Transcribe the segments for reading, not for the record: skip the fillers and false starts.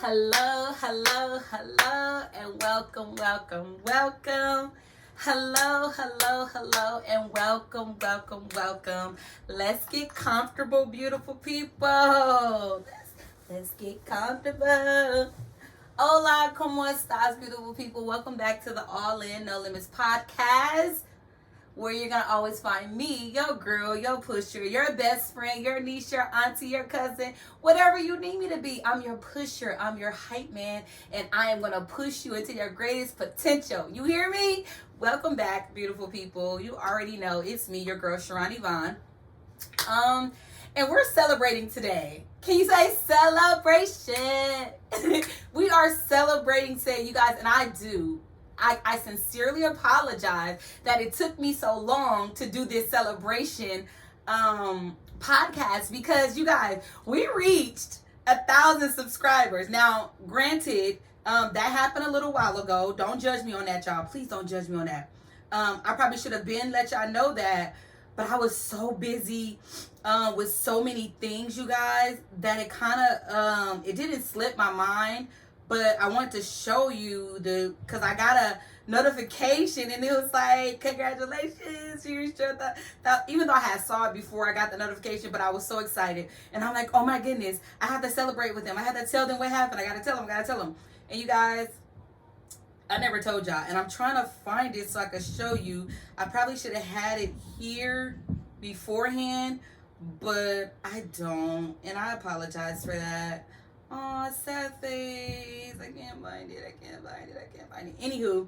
Hello, hello, hello, and welcome, welcome, welcome. Hello, hello, hello, and welcome, welcome, welcome. Let's get comfortable, beautiful people. Let's get comfortable. Hola, ¿cómo estás, beautiful people? Welcome back to the All In No Limits podcast, where you're going to always find me, your girl, your pusher, your best friend, your niece, your auntie, your cousin, whatever you need me to be. I'm your pusher, I'm your hype man, and I am going to push you into your greatest potential. You hear me? Welcome back, beautiful people. You already know it's me, your girl, Sharon Yvonne. And we're celebrating today. Can you say celebration? We are celebrating today, you guys, and I sincerely apologize that it took me so long to do this celebration podcast, because you guys, we reached 1,000 subscribers. Now, granted, that happened a little while ago. Don't judge me on that, y'all. Please don't judge me on that. I probably should have let y'all know that, but I was so busy with so many things, you guys, that it kind of it didn't slip my mind. But I wanted to show you because I got a notification and it was like, congratulations, you reached your even though I had saw it before I got the notification, but I was so excited. And I'm like, oh my goodness, I have to celebrate with them. I have to tell them what happened. I got to tell them. And you guys, I never told y'all. And I'm trying to find it so I can show you. I probably should have had it here beforehand, but I don't. And I apologize for that. Oh, sad face. I can't find it. Anywho,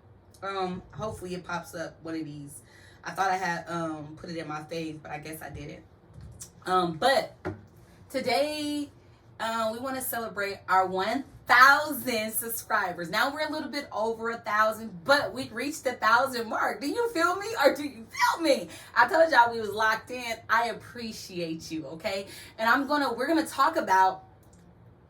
hopefully it pops up one of these. I thought I had put it in my fave, but I guess I didn't. But today we want to celebrate our 1,000 subscribers. Now we're a little bit over 1,000, but we reached the 1,000 mark. Do you feel me, or do you feel me? I told y'all we was locked in. I appreciate you, okay? And we're gonna talk about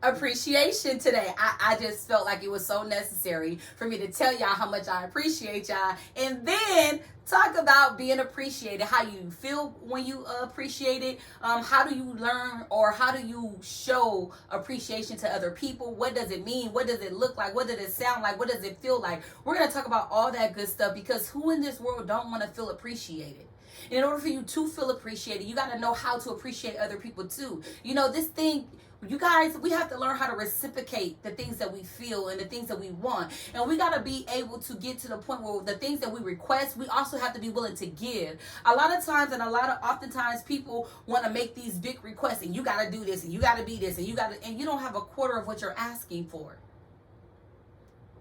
appreciation today. I just felt like it was so necessary for me to tell y'all how much I appreciate y'all, and then talk about being appreciated, how you feel when you appreciate it, how do you learn, or how do you show appreciation to other people? What does it mean? What does it look like? What does it sound like? What does it feel like? We're going to talk about all that good stuff, because who in this world don't want to feel appreciated? And in order for you to feel appreciated, you got to know how to appreciate other people too. You know, this thing, you guys, we have to learn how to reciprocate the things that we feel and the things that we want. And we got to be able to get to the point where the things that we request, we also have to be willing to give. A lot of times, and oftentimes people want to make these big requests, and you got to do this, and you got to be this, and and you don't have a quarter of what you're asking for.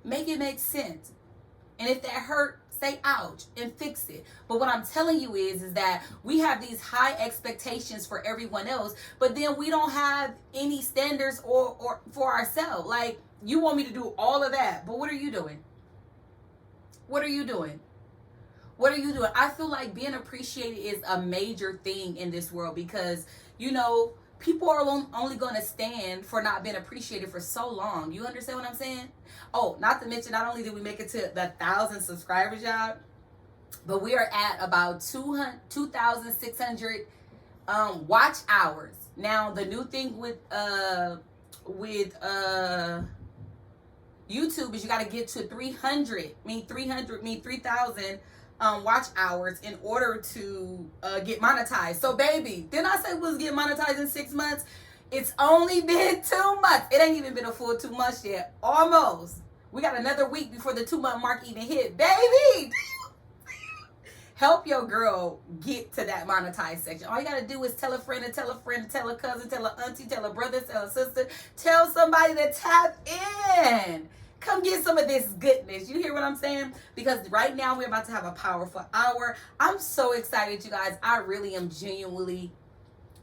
Make it make sense. And if that hurt, say ouch and fix it. But what I'm telling you is that we have these high expectations for everyone else, but then we don't have any standards or for ourselves. Like, you want me to do all of that, but what are you doing? What are you doing? What are you doing? I feel like being appreciated is a major thing in this world, because, you know, people are only going to stand for not being appreciated for so long. You understand what I'm saying? Oh, not to mention, not only did we make it to the 1,000 subscribers, y'all, but we are at about 2,600 watch hours. Now, the new thing with YouTube is you got to get to 3,000 watch hours in order to get monetized. So, baby, didn't I say we was getting monetized in 6 months? It's only been 2 months. It ain't even been a full 2 months yet. Almost. We got another week before the 2-month mark even hit. Baby, help your girl get to that monetized section. All you got to do is tell a friend, tell a cousin, tell a auntie, tell a brother, tell a sister, tell somebody to tap in. Come get some of this goodness. You hear what I'm saying? Because right now we're about to have a powerful hour. I'm so excited, you guys. I really am genuinely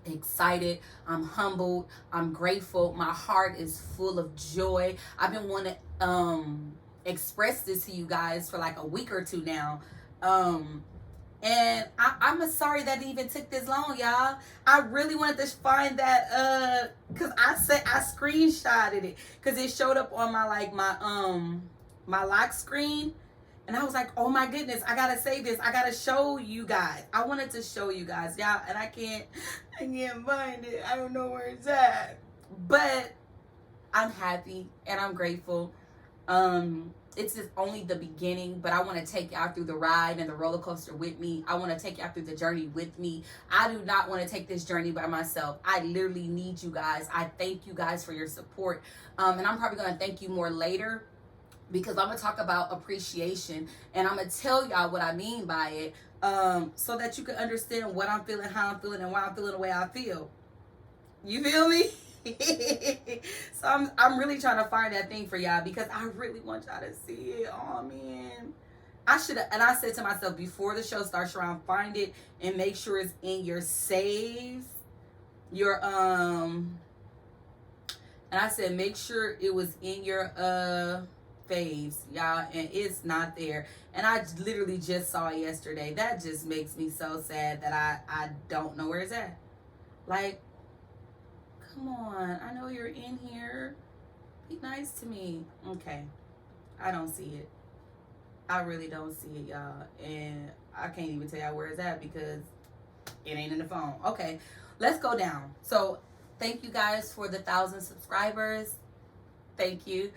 excited. I'm humbled. I'm grateful. My heart is full of joy. I've been wanting to express this to you guys for like a week or two now. And I'm sorry that it even took this long, y'all. I really wanted to find that because I screenshotted it because it showed up on my lock screen. And I was like, oh my goodness, I gotta say this. I gotta show you guys. I wanted to show you guys, y'all, and I can't find it. I don't know where it's at. But I'm happy and I'm grateful. It's just only the beginning, but I want to take y'all through the ride and the roller coaster with me. I want to take y'all through the journey with me. I do not want to take this journey by myself. I literally need you guys. I thank you guys for your support. And I'm probably going to thank you more later, because I'm going to talk about appreciation, and I'm going to tell y'all what I mean by it, so that you can understand what I'm feeling, how I'm feeling, and why I'm feeling the way I feel. You feel me? So I'm really trying to find that thing for y'all, because I really want y'all to see it. Oh man, I should have. And I said to myself before the show starts, around, find it and make sure it's in your saves, your and I said make sure it was in your faves, y'all, and it's not there. And I literally just saw it yesterday. That just makes me so sad that I don't know where it's at. Like, come on, I know you're in here. Be nice to me. Okay, I don't see it. I really don't see it, y'all. And I can't even tell y'all where it's at because it ain't in the phone. Okay, let's go down. So thank you guys for the 1,000 subscribers. Thank you.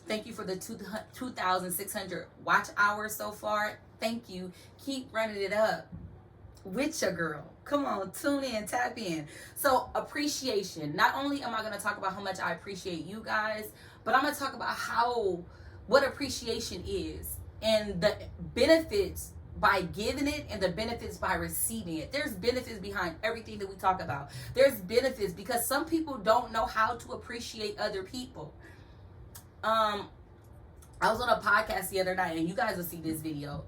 Thank you for the 2,600 watch hours so far. Thank you. Keep running it up with your girl. Come on, tune in, tap in. So appreciation. Not only am I going to talk about how much I appreciate you guys, but I'm going to talk about what appreciation is and the benefits by giving it and the benefits by receiving it. There's benefits behind everything that we talk about. There's benefits because some people don't know how to appreciate other people. I was on a podcast the other night, and you guys will see this video.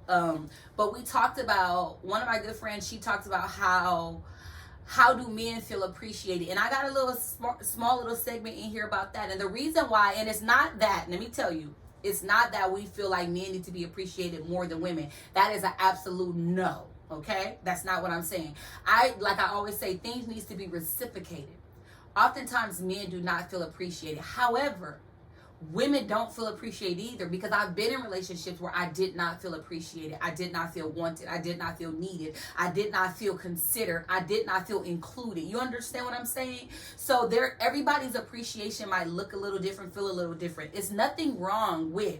But we talked about, one of my good friends, she talked about how do men feel appreciated. And I got a little small little segment in here about that. And the reason why, and it's not that, let me tell you, it's not that we feel like men need to be appreciated more than women. That is an absolute no, okay? That's not what I'm saying. Like I always say, things needs to be reciprocated. Oftentimes, men do not feel appreciated. However, women don't feel appreciated either, because I've been in relationships where I did not feel appreciated. I did not feel wanted. I did not feel needed. I did not feel considered. I did not feel included. You understand what I'm saying? So everybody's appreciation might look a little different, feel a little different. It's nothing wrong with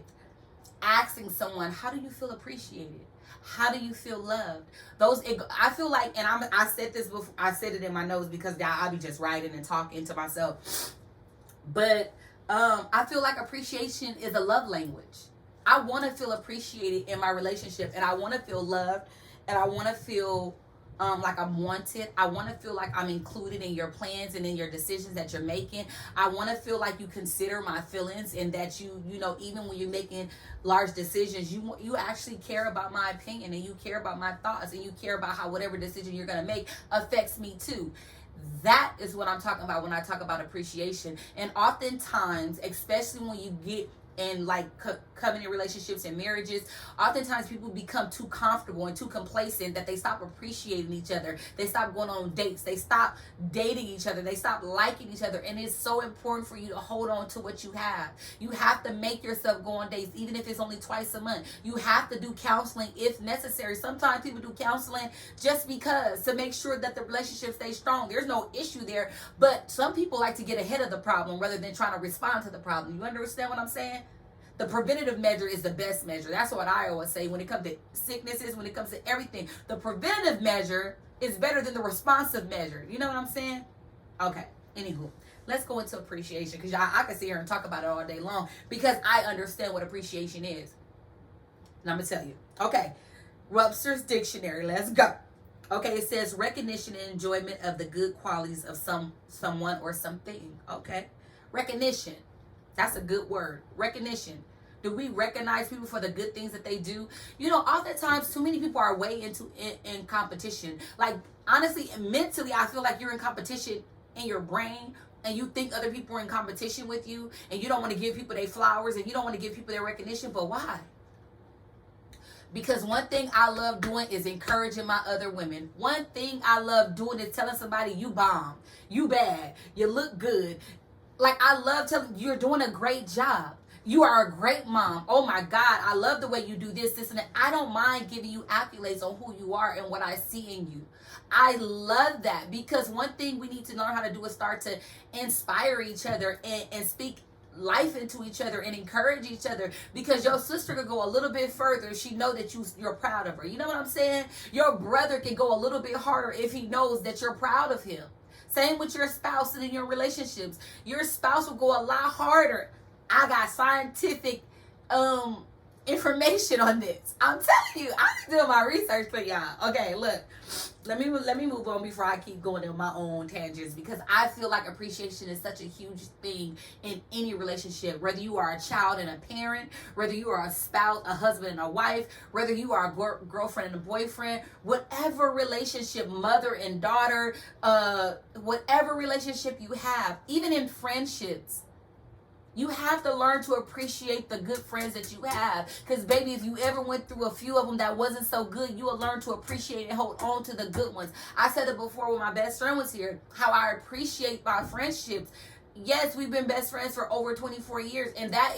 asking someone, how do you feel appreciated? How do you feel loved? I feel like, and I said this before, I said it in my notes because I'll be just writing and talking to myself. But I feel like appreciation is a love language. I want to feel appreciated in my relationship, and I want to feel loved, and I want to feel like I'm wanted. I want to feel like I'm included in your plans and in your decisions that you're making. I want to feel like you consider my feelings, and that you know, even when you're making large decisions, you actually care about my opinion, and you care about my thoughts, and you care about how whatever decision you're going to make affects me too. That is what I'm talking about when I talk about appreciation. And oftentimes, especially when you get in like covenant relationships and marriages, oftentimes people become too comfortable and too complacent that they stop appreciating each other. They stop going on dates. They stop dating each other. They stop liking each other. And it's so important for you to hold on to what you have. You have to make yourself go on dates, even if it's only twice a month. You have to do counseling if necessary. Sometimes people do counseling just because, to make sure that the relationship stays strong. There's no issue there, but some people like to get ahead of the problem rather than trying to respond to the problem. You understand what I'm saying? The preventative measure is the best measure. That's what I always say when it comes to sicknesses, when it comes to everything. The preventative measure is better than the responsive measure. You know what I'm saying? Okay. Anywho, let's go into appreciation, because I can sit here and talk about it all day long, because I understand what appreciation is. And I'm going to tell you. Okay. Webster's Dictionary. Let's go. Okay. It says recognition and enjoyment of the good qualities of someone or something. Okay. Recognition. That's a good word. Recognition. Do we recognize people for the good things that they do? You know, oftentimes too many people are way in competition. Like, honestly, mentally, I feel like you're in competition in your brain, and you think other people are in competition with you, and you don't want to give people their flowers, and you don't want to give people their recognition. But why? Because one thing I love doing is encouraging my other women. One thing I love doing is telling somebody, you bomb, you bad, you look good. Like, I love telling you, you're doing a great job. You are a great mom. Oh my God, I love the way you do this, and that. I don't mind giving you accolades on who you are and what I see in you. I love that, because one thing we need to learn how to do is start to inspire each other and speak life into each other and encourage each other, because your sister could go a little bit further if she know that you're proud of her. You know what I'm saying? Your brother can go a little bit harder if he knows that you're proud of him. Same with your spouse and in your relationships. Your spouse will go a lot harder. I got scientific information on this. I'm telling you, I've been doing my research for y'all. Okay, look. Let me move on before I keep going on my own tangents, because I feel like appreciation is such a huge thing in any relationship. Whether you are a child and a parent, whether you are a spouse, a husband and a wife, whether you are a girlfriend and a boyfriend, whatever relationship, mother and daughter, whatever relationship you have, even in friendships, you have to learn to appreciate the good friends that you have. Because, baby, if you ever went through a few of them that wasn't so good, you will learn to appreciate and hold on to the good ones. I said it before when my best friend was here, how I appreciate my friendships. Yes, we've been best friends for over 24 years. And that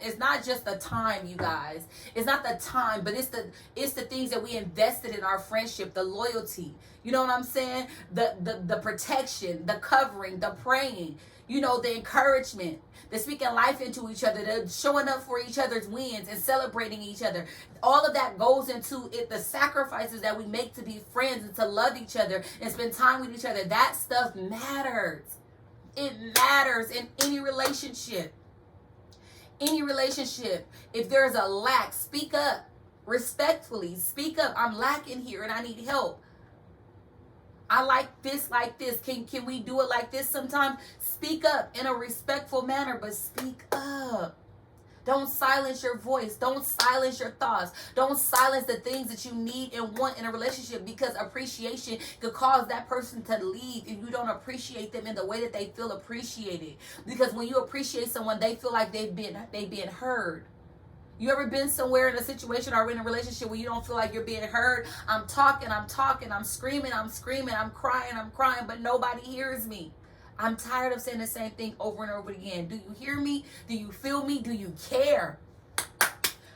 is not just the time, you guys. It's not the time, but it's the things that we invested in our friendship, the loyalty. You know what I'm saying? The protection, the covering, the praying, you know, the encouragement, the speaking life into each other, the showing up for each other's wins and celebrating each other. All of that goes into it, the sacrifices that we make to be friends and to love each other and spend time with each other. That stuff matters. It matters in any relationship. Any relationship. If there's a lack, speak up. Respectfully, speak up. I'm lacking here and I need help. I like this. Can we do it like this sometime? Speak up in a respectful manner, but speak up. Don't silence your voice. Don't silence your thoughts. Don't silence the things that you need and want in a relationship, because appreciation could cause that person to leave if you don't appreciate them in the way that they feel appreciated. Because when you appreciate someone, they feel like they've been heard. You ever been somewhere in a situation or in a relationship where you don't feel like you're being heard? I'm talking, I'm screaming, I'm crying, but nobody hears me. I'm tired of saying the same thing over and over again. Do you hear me? Do you feel me? Do you care?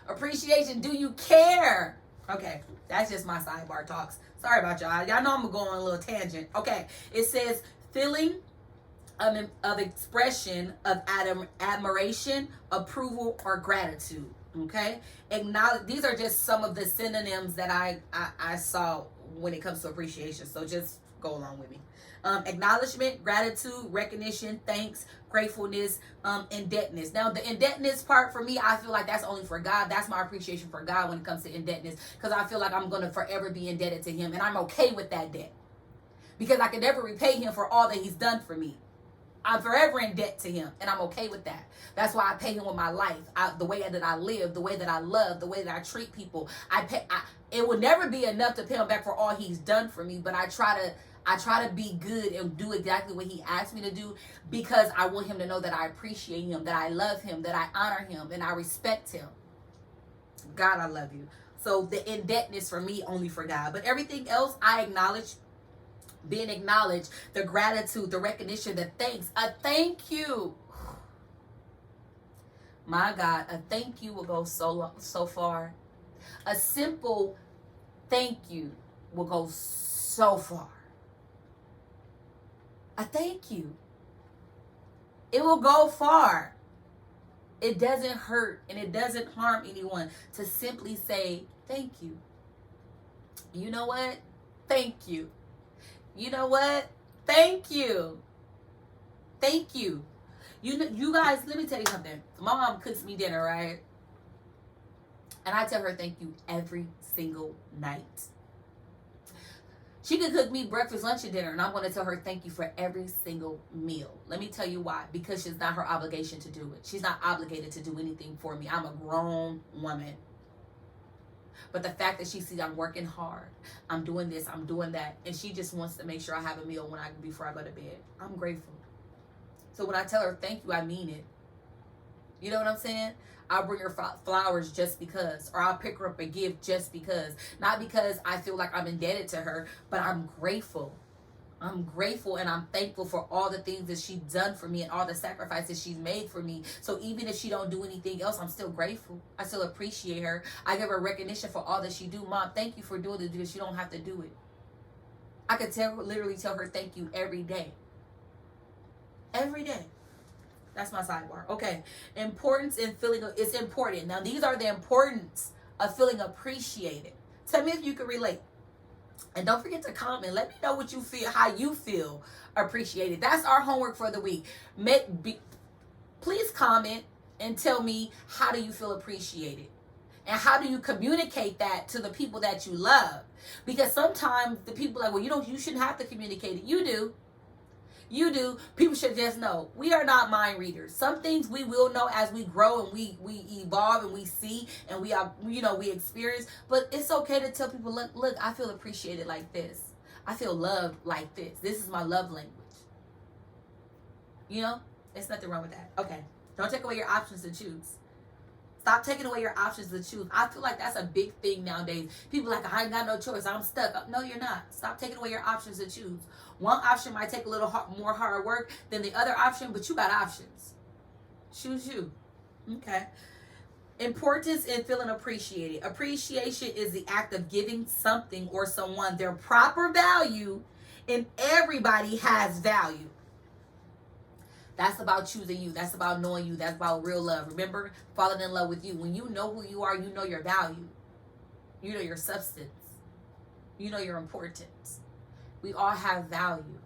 Appreciation, do you care? Okay, that's just my sidebar talks. Sorry about y'all. Y'all know I'm going on a little tangent. Okay, it says feeling of expression of admiration, approval, or gratitude. Okay, acknowledge. These are just some of the synonyms that I saw when it comes to appreciation. So just go along with me. Acknowledgement, gratitude, recognition, thanks, gratefulness, indebtedness. Now, the indebtedness part for me, I feel like that's only for God. That's my appreciation for God when it comes to indebtedness, because I feel like I'm going to forever be indebted to Him, and I'm okay with that debt, because I can never repay Him for all that He's done for me. I'm forever in debt to Him, and I'm okay with that. That's why I pay Him with my life, the way that I live, the way that I love, the way that I treat people. It will never be enough to pay Him back for all He's done for me, but I try to be good and do exactly what He asked me to do, because I want Him to know that I appreciate Him, that I love Him, that I honor Him, and I respect Him. God, I love you. So the indebtedness for me, only for God. But everything else, I acknowledge. Being acknowledged, the gratitude, the recognition, the thanks. A thank you. My God, a thank you will go so far. A simple thank you will go so far. A thank you. It will go far. It doesn't hurt and it doesn't harm anyone to simply say thank you. You know what? Thank you. You know what? Thank you. Thank you. You guys, let me tell you something. My mom cooks me dinner, right? And I tell her thank you every single night. She can cook me breakfast, lunch, and dinner, and I'm going to tell her thank you for every single meal. Let me tell you why. Because it's not her obligation to do it. She's not obligated to do anything for me. I'm a grown woman. But the fact that she sees I'm working hard, I'm doing this, I'm doing that, and she just wants to make sure I have a meal before I go to bed, I'm grateful. So when I tell her thank you, I mean it. You know what I'm saying? I'll bring her flowers just because, or I'll pick her up a gift just because. Not because I feel like I'm indebted to her, but I'm grateful. I'm grateful and I'm thankful for all the things that she's done for me and all the sacrifices she's made for me. So even if she don't do anything else, I'm still grateful. I still appreciate her. I give her recognition for all that she do. Mom, thank you for doing it, because you don't have to do it. I could literally tell her thank you every day. Every day. That's my sidebar. Okay. Importance in feeling, it's important. Now, these are the importance of feeling appreciated. Tell me if you can relate. And don't forget to comment. Let me know what you feel, how you feel appreciated. That's our homework for the week. Please comment and tell me, how do you feel appreciated? And how do you communicate that to the people that you love? Because sometimes the people are like, well, you shouldn't have to communicate it. You do. You do. People should just know. We are not mind readers. Some things we will know as we grow and we evolve and we see and we are, we experience. But it's okay to tell people, look, I feel appreciated like this. I feel loved like this. This is my love language. There's nothing wrong with that. Okay. Don't take away your options to choose. Stop taking away your options to choose. I feel like that's a big thing nowadays. People are like, I ain't got no choice. I'm stuck. No, you're not. Stop taking away your options to choose. One option might take a little more hard work than the other option, but you got options. Choose you. Okay. Importance in feeling appreciated. Appreciation is the act of giving something or someone their proper value, and everybody has value. That's about choosing you. That's about knowing you. That's about real love. Remember, falling in love with you. When you know who you are, you know your value. You know your substance. You know your importance. We all have value.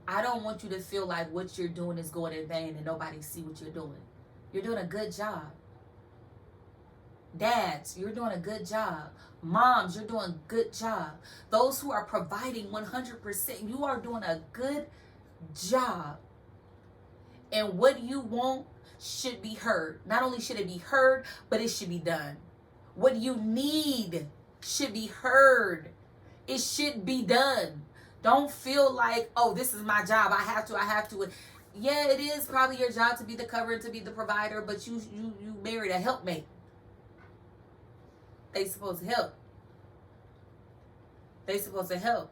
I don't want you to feel like what you're doing is going in vain and nobody see what you're doing. You're doing a good job. Dads, you're doing a good job. Moms, you're doing a good job. Those who are providing 100%, you are doing a good job. And what you want should be heard. Not only should it be heard, but it should be done. What you need should be heard. It should be done. Don't feel like, oh, this is my job. I have to. Yeah, it is probably your job to be the cover and to be the provider, but you married a helpmate. They supposed to help. They supposed to help.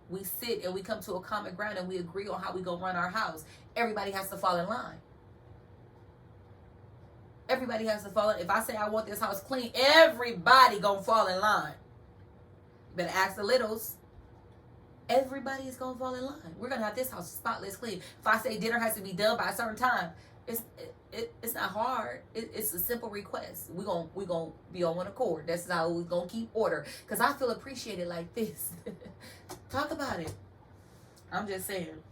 We sit and we come to a common ground and we agree on how we gonna run our house. Everybody has to fall in line. Everybody has to fall in. If I say I want this house clean, everybody gonna fall in line. You better ask the littles. Everybody is gonna fall in line. We're gonna have this house spotless clean. If I say dinner has to be done by a certain time, it's not hard. It's a simple request. We gonna be on one accord. That's how we're gonna keep order. Cause I feel appreciated like this. Talk about it. I'm just saying.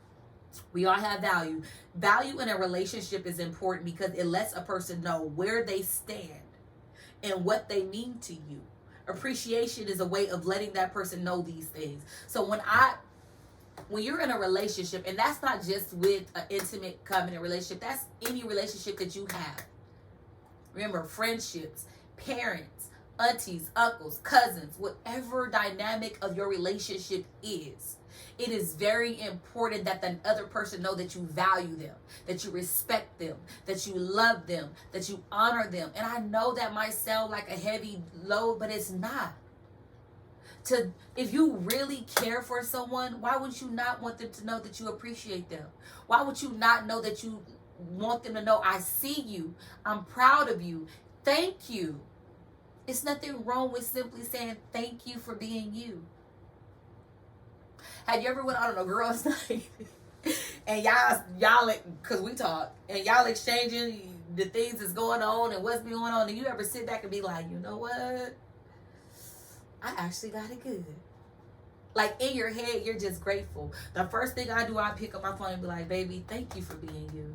We all have value. Value in a relationship is important because it lets a person know where they stand and what they mean to you. Appreciation is a way of letting that person know these things. So when you're in a relationship, and that's not just with an intimate covenant relationship, that's any relationship that you have. Remember, friendships, parents, aunties, uncles, cousins, whatever dynamic of your relationship is, it is very important that the other person know that you value them, that you respect them, that you love them, that you honor them. And I know that might sound like a heavy load, but it's not. If you really care for someone, why would you not want them to know that you appreciate them? Why would you not know that you want them to know, I see you, I'm proud of you, thank you. It's nothing wrong with simply saying thank you for being you. Have you ever went out on a girls' night and y'all, cause we talk, and y'all exchanging the things that's going on and what's going on, and you ever sit back and be like, you know what? I actually got it good. Like in your head, you're just grateful. The first thing I do, I pick up my phone and be like, baby, thank you for being you.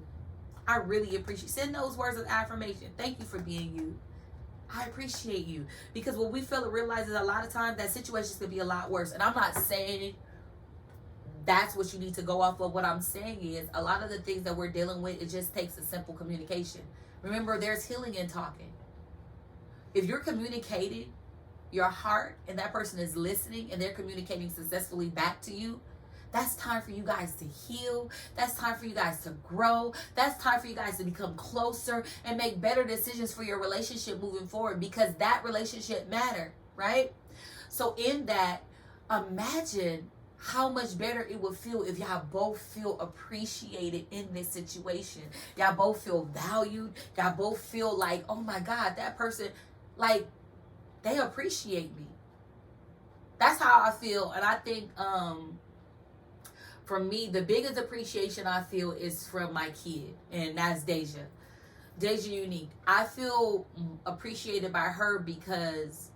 I really appreciate. Send those words of affirmation. Thank you for being you. I appreciate you. Because what we fail to realize is a lot of times that situations could be a lot worse. And I'm not saying that's what you need to go off of. What I'm saying is a lot of the things that we're dealing with, it just takes a simple communication. Remember, there's healing in talking. If you're communicating your heart and that person is listening and they're communicating successfully back to you, that's time for you guys to heal. That's time for you guys to grow. That's time for you guys to become closer and make better decisions for your relationship moving forward, because that relationship matters, right? So in that, imagine how much better it would feel if y'all both feel appreciated in this situation. Y'all both feel valued. Y'all both feel like, oh my God, that person, like, they appreciate me. That's how I feel. And I think For me, the biggest appreciation I feel is from my kid, and that's Deja. Deja Unique. I feel appreciated by her because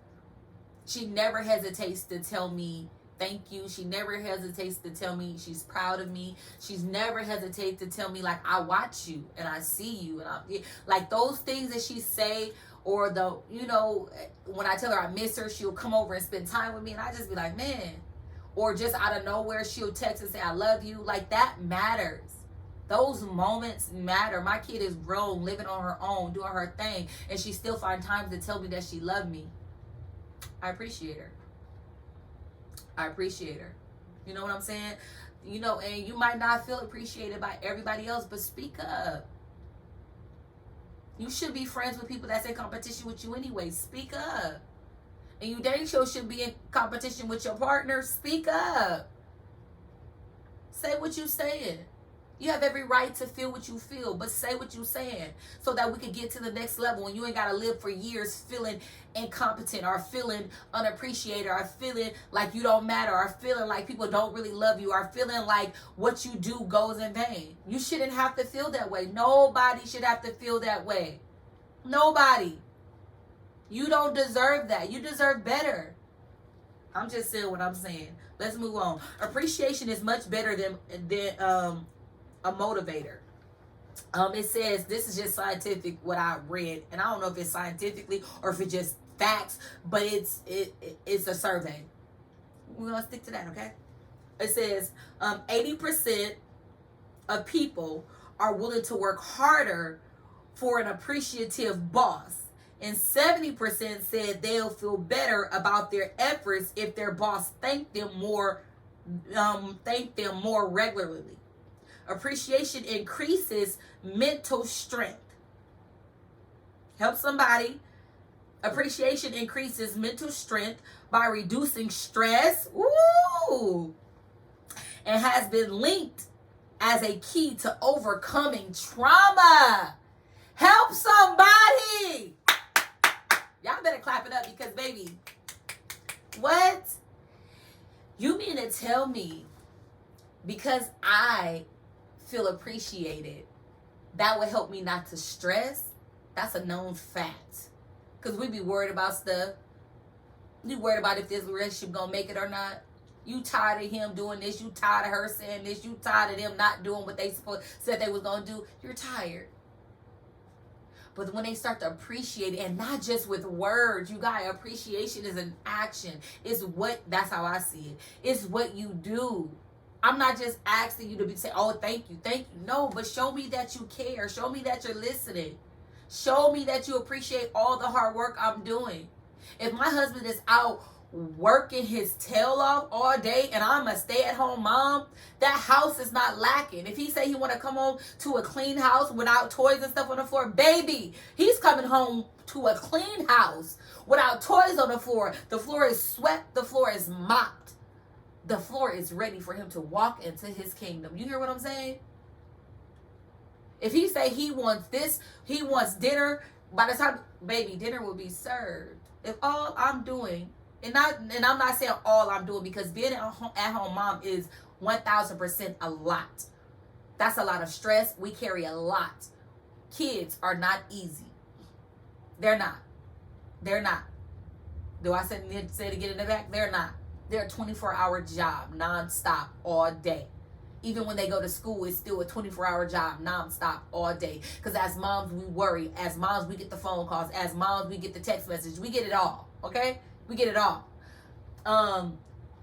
she never hesitates to tell me thank you. She never hesitates to tell me she's proud of me. She's never hesitated to tell me, like, I watch you and I see you. And I, like, those things that she say, or the, you know, when I tell her I miss her, she'll come over and spend time with me. And I just be like, man. Or just out of nowhere, she'll text and say, I love you. Like, that matters. Those moments matter. My kid is grown, living on her own, doing her thing. And she still finds time to tell me that she loved me. I appreciate her. I appreciate her. You know what I'm saying? You know, and you might not feel appreciated by everybody else, but speak up. You should be friends with people that's in competition with you anyway. Speak up. And you dang sure should be in competition with your partner. Speak up. Say what you saying. You have every right to feel what you feel, but say what you're saying so that we can get to the next level and you ain't got to live for years feeling incompetent or feeling unappreciated or feeling like you don't matter or feeling like people don't really love you or feeling like what you do goes in vain. You shouldn't have to feel that way. Nobody should have to feel that way. Nobody. You don't deserve that. You deserve better. I'm just saying what I'm saying. Let's move on. Appreciation is much better than a motivator. It says, this is just scientific what I read, and I don't know if it's scientifically or if it's just facts, but it's a survey. We're gonna stick to that, okay? It says 80% of people are willing to work harder for an appreciative boss, and 70% said they'll feel better about their efforts if their boss thanked them more regularly. Appreciation increases mental strength. Help somebody. Appreciation increases mental strength by reducing stress. Ooh. And has been linked as a key to overcoming trauma. Help somebody. Y'all better clap it up because, baby, what? You mean to tell me because I feel appreciated, that would help me not to stress? That's a known fact. Because we be worried about stuff. You worried about if this relationship gonna make it or not. You tired of him doing this. You tired of her saying this. You tired of them not doing what they said they was gonna do. You're tired. But when they start to appreciate it, and not just with words, you guys, appreciation is an action. That's how I see it. It's what you do. I'm not just asking you to say, oh, thank you. No, but show me that you care. Show me that you're listening. Show me that you appreciate all the hard work I'm doing. If my husband is out working his tail off all day and I'm a stay-at-home mom, that house is not lacking. If he say he want to come home to a clean house without toys and stuff on the floor, baby, he's coming home to a clean house without toys on the floor. The floor is swept. The floor is mopped. The floor is ready for him to walk into his kingdom. You hear what I'm saying? If he say he wants this, he wants dinner, by the time, baby, dinner will be served. If all I'm doing, and I'm not saying all I'm doing, because being at home mom is 1000% a lot. That's a lot of stress. We carry a lot. Kids are not easy. They're not. Do I say to get in the back? They're not. They're a 24-hour job, nonstop, all day. Even when they go to school, it's still a 24-hour job, nonstop, all day. Because as moms, we worry. As moms, we get the phone calls. As moms, we get the text messages. We get it all, okay? We get it all.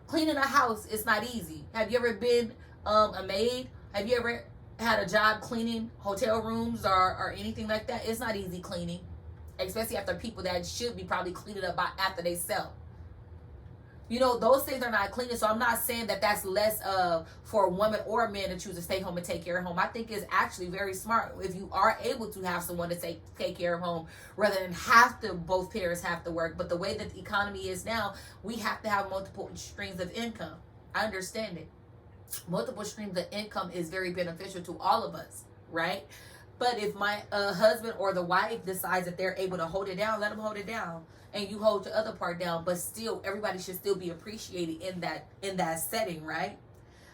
Cleaning a house is not easy. Have you ever been a maid? Have you ever had a job cleaning hotel rooms or anything like that? It's not easy cleaning, especially after people that should be probably cleaning up after they sell. You know, those things are not cleaning. So I'm not saying that that's less for a woman or a man to choose to stay home and take care of home. I think it's actually very smart if you are able to have someone to take care of home rather than both parents have to work. But the way that the economy is now, we have to have multiple streams of income. I understand it. Multiple streams of income is very beneficial to all of us, right? But if my husband or the wife decides that they're able to hold it down, let them hold it down. And you hold the other part down, but still, everybody should still be appreciated in that setting, right?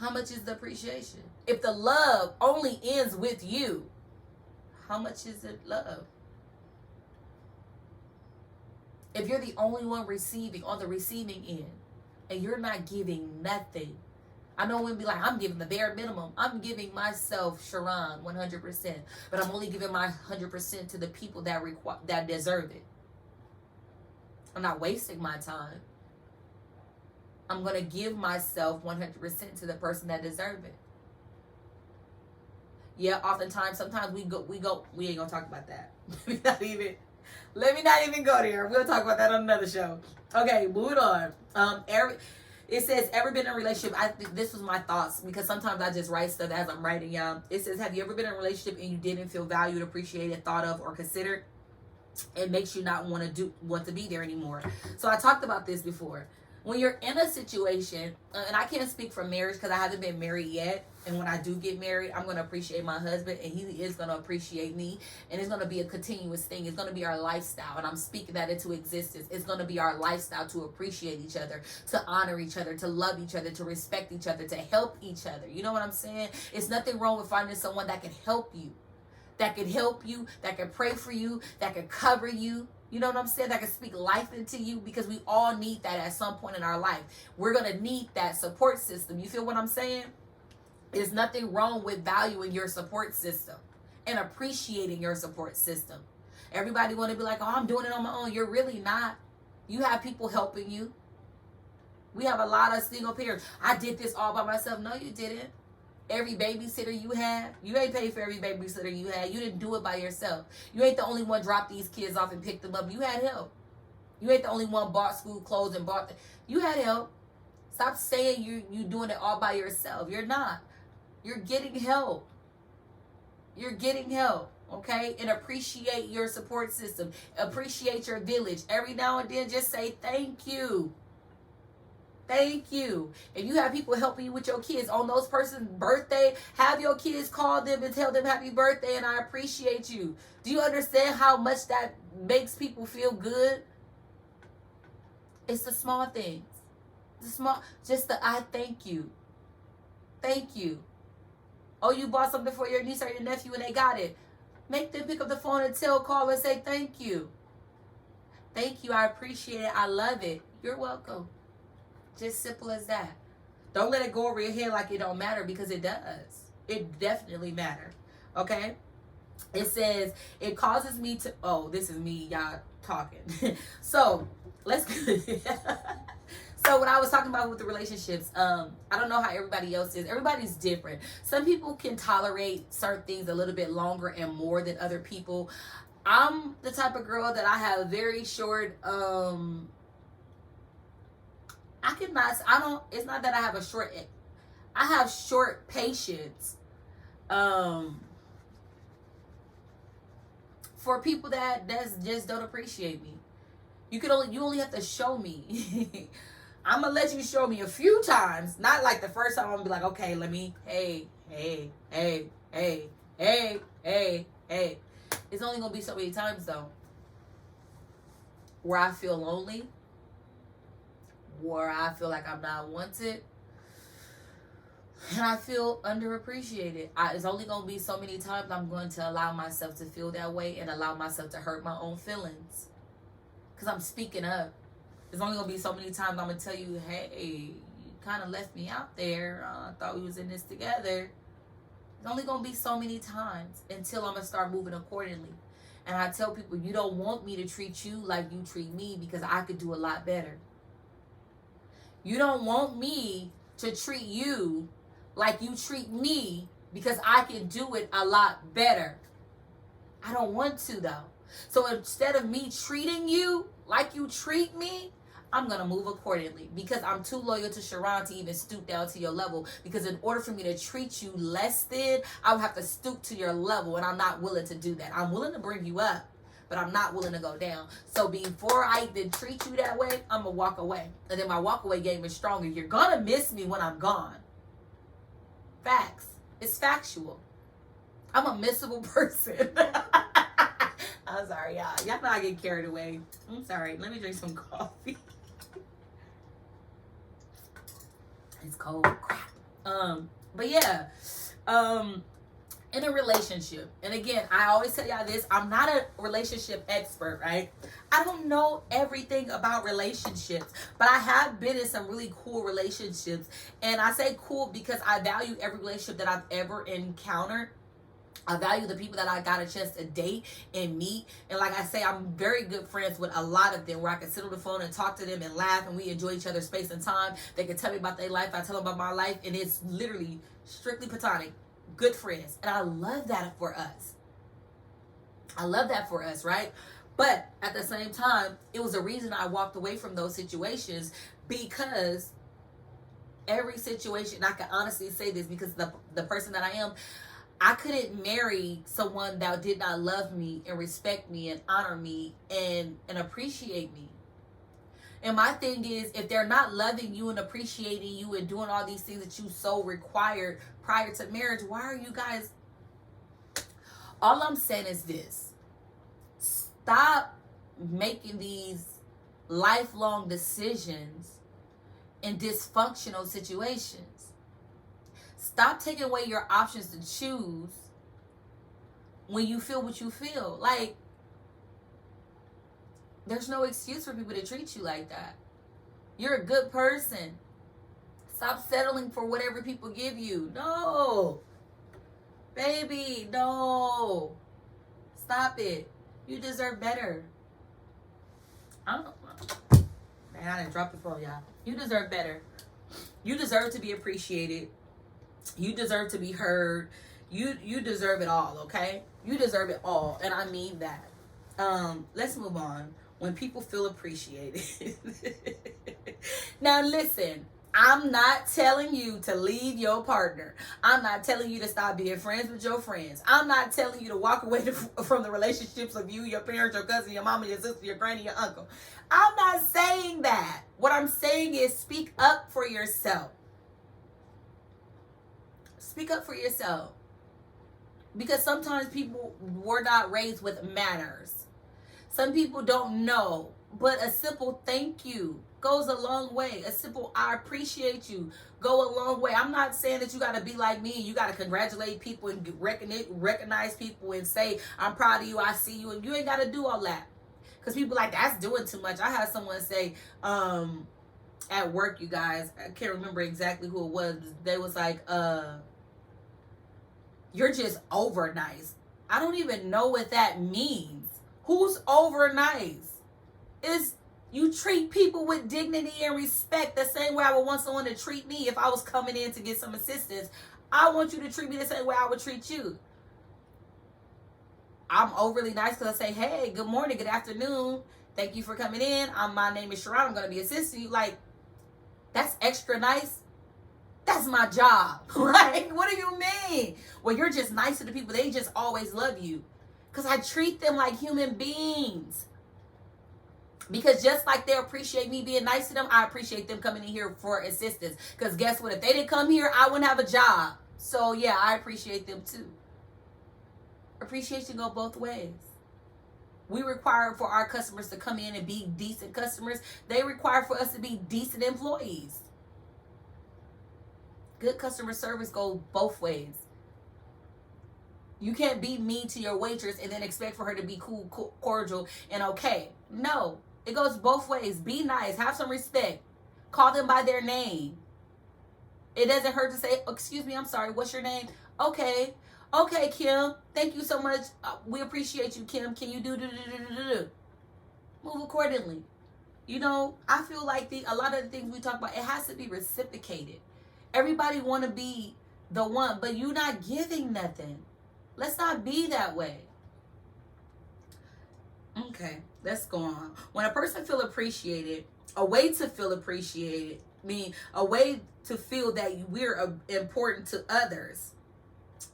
how much is the appreciation? If the love only ends with you, how much is it love? If you're the only one receiving, on the receiving end, and you're not giving nothing, I know women be like, I'm giving the bare minimum. I'm giving myself, Sharon, 100%. But I'm only giving my 100% to the people that deserve it. I'm not wasting my time. I'm going to give myself 100% to the person that deserve it. Yeah, oftentimes, sometimes we ain't going to talk about that. Let me not even go there. We'll talk about that on another show. Okay, moving on. It says, ever been in a relationship? I think this was my thoughts, because sometimes I just write stuff as I'm writing, y'all. It says, have you ever been in a relationship and you didn't feel valued, appreciated, thought of, or considered? It makes you not want to be there anymore. So I talked about this before. When you're in a situation, and I can't speak for marriage because I haven't been married yet, and when I do get married, I'm going to appreciate my husband, and he is going to appreciate me, and it's going to be a continuous thing. It's going to be our lifestyle, and I'm speaking that into existence. It's going to be our lifestyle to appreciate each other, to honor each other, to love each other, to respect each other, to help each other. You know what I'm saying? It's nothing wrong with finding someone that can help you, that can pray for you, that can cover you. You know what I'm saying? That can speak life into you, because we all need that at some point in our life. We're going to need that support system. You feel what I'm saying? There's nothing wrong with valuing your support system and appreciating your support system. Everybody want to be like, oh, I'm doing it on my own. You're really not. You have people helping you. We have a lot of single parents. I did this all by myself. No, you didn't. Every babysitter you had, you ain't paid for every babysitter you had. You didn't do it by yourself. You ain't the only one dropped these kids off and picked them up. You had help. You ain't the only one bought school clothes and bought them. You had help. Stop saying you doing it all by yourself. You're not. You're getting help. You're getting help. Okay? And appreciate your support system. Appreciate your village. Every now and then, just say thank you. Thank you. If you have people helping you with your kids on those person's birthday, have your kids call them and tell them happy birthday and I appreciate you. Do you understand how much that makes people feel good? It's the small things. Just the I thank you. Thank you. Oh, you bought something for your niece or your nephew and they got it. Make them pick up the phone and call and say thank you. Thank you. I appreciate it. I love it. You're welcome. Just simple as that. Don't let it go over your head like it don't matter, because it does. It definitely matters. Okay? It says, it causes me to... Oh, this is me, y'all, talking. So, let's... So, what I was talking about with the relationships, I don't know how everybody else is. Everybody's different. Some people can tolerate certain things a little bit longer and more than other people. I'm the type of girl that I have very short... it's not that I have I have short patience for people that just don't appreciate me. You only have to show me. I'm gonna let you show me a few times, not like the first time. I'm gonna be like, okay, hey. It's only gonna be so many times though, where I feel lonely, where I feel like I'm not wanted, and I feel underappreciated. It's only going to be so many times I'm going to allow myself to feel that way and allow myself to hurt my own feelings, because I'm speaking up. There's only going to be so many times I'm going to tell you, hey, you kind of left me out there. I thought we was in this together. There's only going to be so many times until I'm going to start moving accordingly. And I tell people, you don't want me to treat you like you treat me, because I could do a lot better. You don't want me to treat you like you treat me, because I can do it a lot better. I don't want to, though. So instead of me treating you like you treat me, I'm going to move accordingly, because I'm too loyal to Sharon to even stoop down to your level. Because in order for me to treat you less than, I would have to stoop to your level, and I'm not willing to do that. I'm willing to bring you up, but I'm not willing to go down. So before I even treat you that way, I'm going to walk away. And then my walk away game is stronger. You're going to miss me when I'm gone. Facts. It's factual. I'm a missable person. I'm sorry, y'all. Y'all know I get carried away. I'm sorry. Let me drink some coffee. It's cold. Crap. But yeah, in a relationship, and again, I always tell y'all this, I'm not a relationship expert, right? I don't know everything about relationships, but I have been in some really cool relationships. And I say cool because I value every relationship that I've ever encountered. I value the people that I got a chance to date and meet. And like I say, I'm very good friends with a lot of them, where I can sit on the phone and talk to them and laugh, and we enjoy each other's space and time. They can tell me about their life, I tell them about my life, and it's literally strictly platonic. Good friends. And I love that for us. I love that for us, right? But at the same time, it was a reason I walked away from those situations, because every situation, I can honestly say this because the person that I am, I couldn't marry someone that did not love me and respect me and honor me and appreciate me. And my thing is, if they're not loving you and appreciating you and doing all these things that you so required prior to marriage, why are you guys... All I'm saying is this. Stop making these lifelong decisions in dysfunctional situations. Stop taking away your options to choose when you feel what you feel. Like, there's no excuse for people to treat you like that. You're a good person. Stop settling for whatever people give you. No. Baby, no. Stop it. You deserve better. Man, I didn't drop the phone, y'all. You deserve better. You deserve to be appreciated. You deserve to be heard. You deserve it all, okay? You deserve it all, and I mean that. Let's move on. When people feel appreciated. Now listen, I'm not telling you to leave your partner. I'm not telling you to stop being friends with your friends. I'm not telling you to walk away from the relationships of you, your parents, your cousin, your mama, your sister, your granny, your uncle. I'm not saying that. What I'm saying is speak up for yourself. Speak up for yourself. Because sometimes people were not raised with manners. Some people don't know, but a simple thank you goes a long way. A simple I appreciate you go a long way. I'm not saying that you got to be like me and you got to congratulate people and recognize people and say, I'm proud of you, I see you. And you ain't got to do all that. Because people like, that's doing too much. I had someone say, at work, you guys, I can't remember exactly who it was. They was like, you're just over nice. I don't even know what that means. Who's over nice? Is you treat people with dignity and respect the same way I would want someone to treat me if I was coming in to get some assistance. I want you to treat me the same way I would treat you. I'm overly nice because I say, hey, good morning, good afternoon. Thank you for coming in. My name is Sharon. I'm going to be assisting you. Like, that's extra nice. That's my job. Like, what do you mean? Well, you're just nice to the people. They just always love you. Because I treat them like human beings. Because just like they appreciate me being nice to them, I appreciate them coming in here for assistance. Because guess what? If they didn't come here, I wouldn't have a job. So, yeah, I appreciate them too. Appreciation go both ways. We require for our customers to come in and be decent customers. They require for us to be decent employees. Good customer service goes both ways. You can't be mean to your waitress and then expect for her to be cool, cordial, and okay. No, it goes both ways. Be nice. Have some respect. Call them by their name. It doesn't hurt to say, excuse me, I'm sorry, what's your name? Okay, Kim. Thank you so much. We appreciate you, Kim. Can you do? Move accordingly. You know, I feel like a lot of the things we talk about, it has to be reciprocated. Everybody want to be the one, but you're not giving nothing. Let's not be that way. Okay, let's go on. When a person feel appreciated, a way to feel appreciated, a way to feel that we're important to others.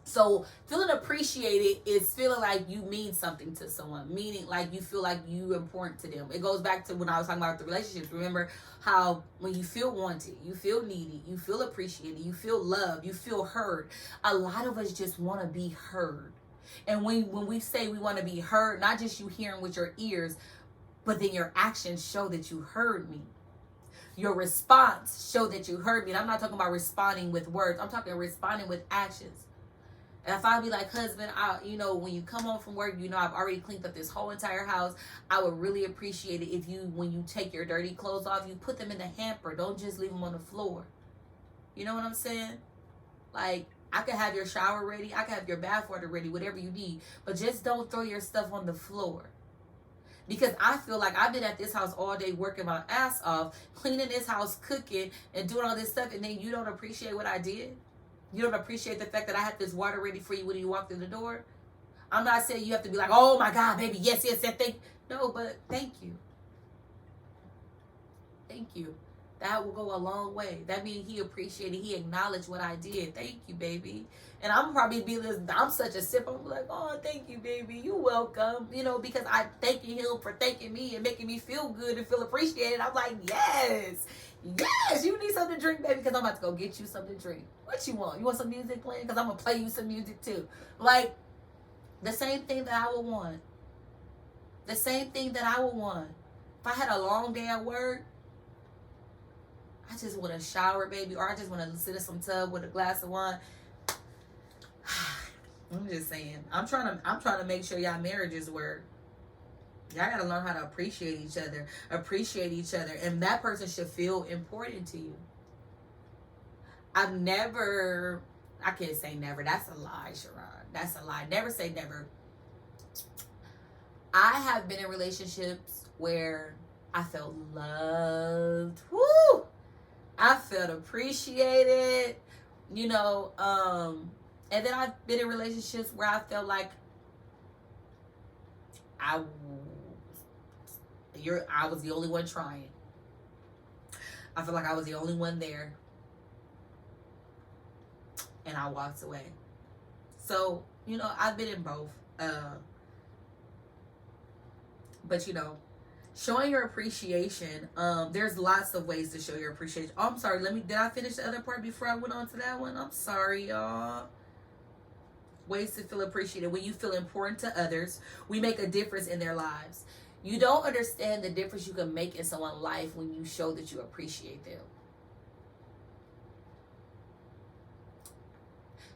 So feeling appreciated is feeling like you mean something to someone, meaning like you feel like you important to them. It goes back to when I was talking about the relationships. Remember how when you feel wanted, you feel needed, you feel appreciated, you feel loved, you feel heard. A lot of us just want to be heard. And when we say we want to be heard, not just you hearing with your ears, but then your actions show that you heard me. Your response show that you heard me. And I'm not talking about responding with words. I'm talking responding with actions. And if I be like, husband, when you come home from work, I've already cleaned up this whole entire house. I would really appreciate it if when you take your dirty clothes off, you put them in the hamper. Don't just leave them on the floor. You know what I'm saying? Like, I could have your shower ready. I could have your bath water ready, whatever you need. But just don't throw your stuff on the floor. Because I feel like I've been at this house all day working my ass off, cleaning this house, cooking, and doing all this stuff, and then you don't appreciate what I did? You don't appreciate the fact that I had this water ready for you when you walked in the door? I'm not saying you have to be like, oh my God, baby, yes, thank you. No, but thank you. Thank you. That will go a long way. That means he appreciated, he acknowledged what I did. Thank you, baby. And I'm probably I'm such a sip. I'm like, oh, thank you, baby. You welcome. Because I'm thanking him for thanking me and making me feel good and feel appreciated. I'm like, yes, you need something to drink, baby, because I'm about to go get you something to drink. What you want? You want some music playing? Because I'm going to play you some music too. Like, the same thing that I would want. The same thing that I would want. If I had a long day at work, I just want to shower, baby, or I just want to sit in some tub with a glass of wine. I'm just saying. I'm trying to make sure y'all marriages work. Y'all gotta learn how to appreciate each other, and that person should feel important to you. I can't say never. That's a lie, Sharon. That's a lie. Never say never. I have been in relationships where I felt loved. Woo! I felt appreciated, and then I've been in relationships where I felt like I was the only one trying. I feel like I was the only one there, and I walked away. So, I've been in both. But, showing your appreciation, there's lots of ways to show your appreciation. Oh, I'm sorry. Did I finish the other part before I went on to that one? I'm sorry, y'all. Ways to feel appreciated. When you feel important to others, we make a difference in their lives. You don't understand the difference you can make in someone's life when you show that you appreciate them.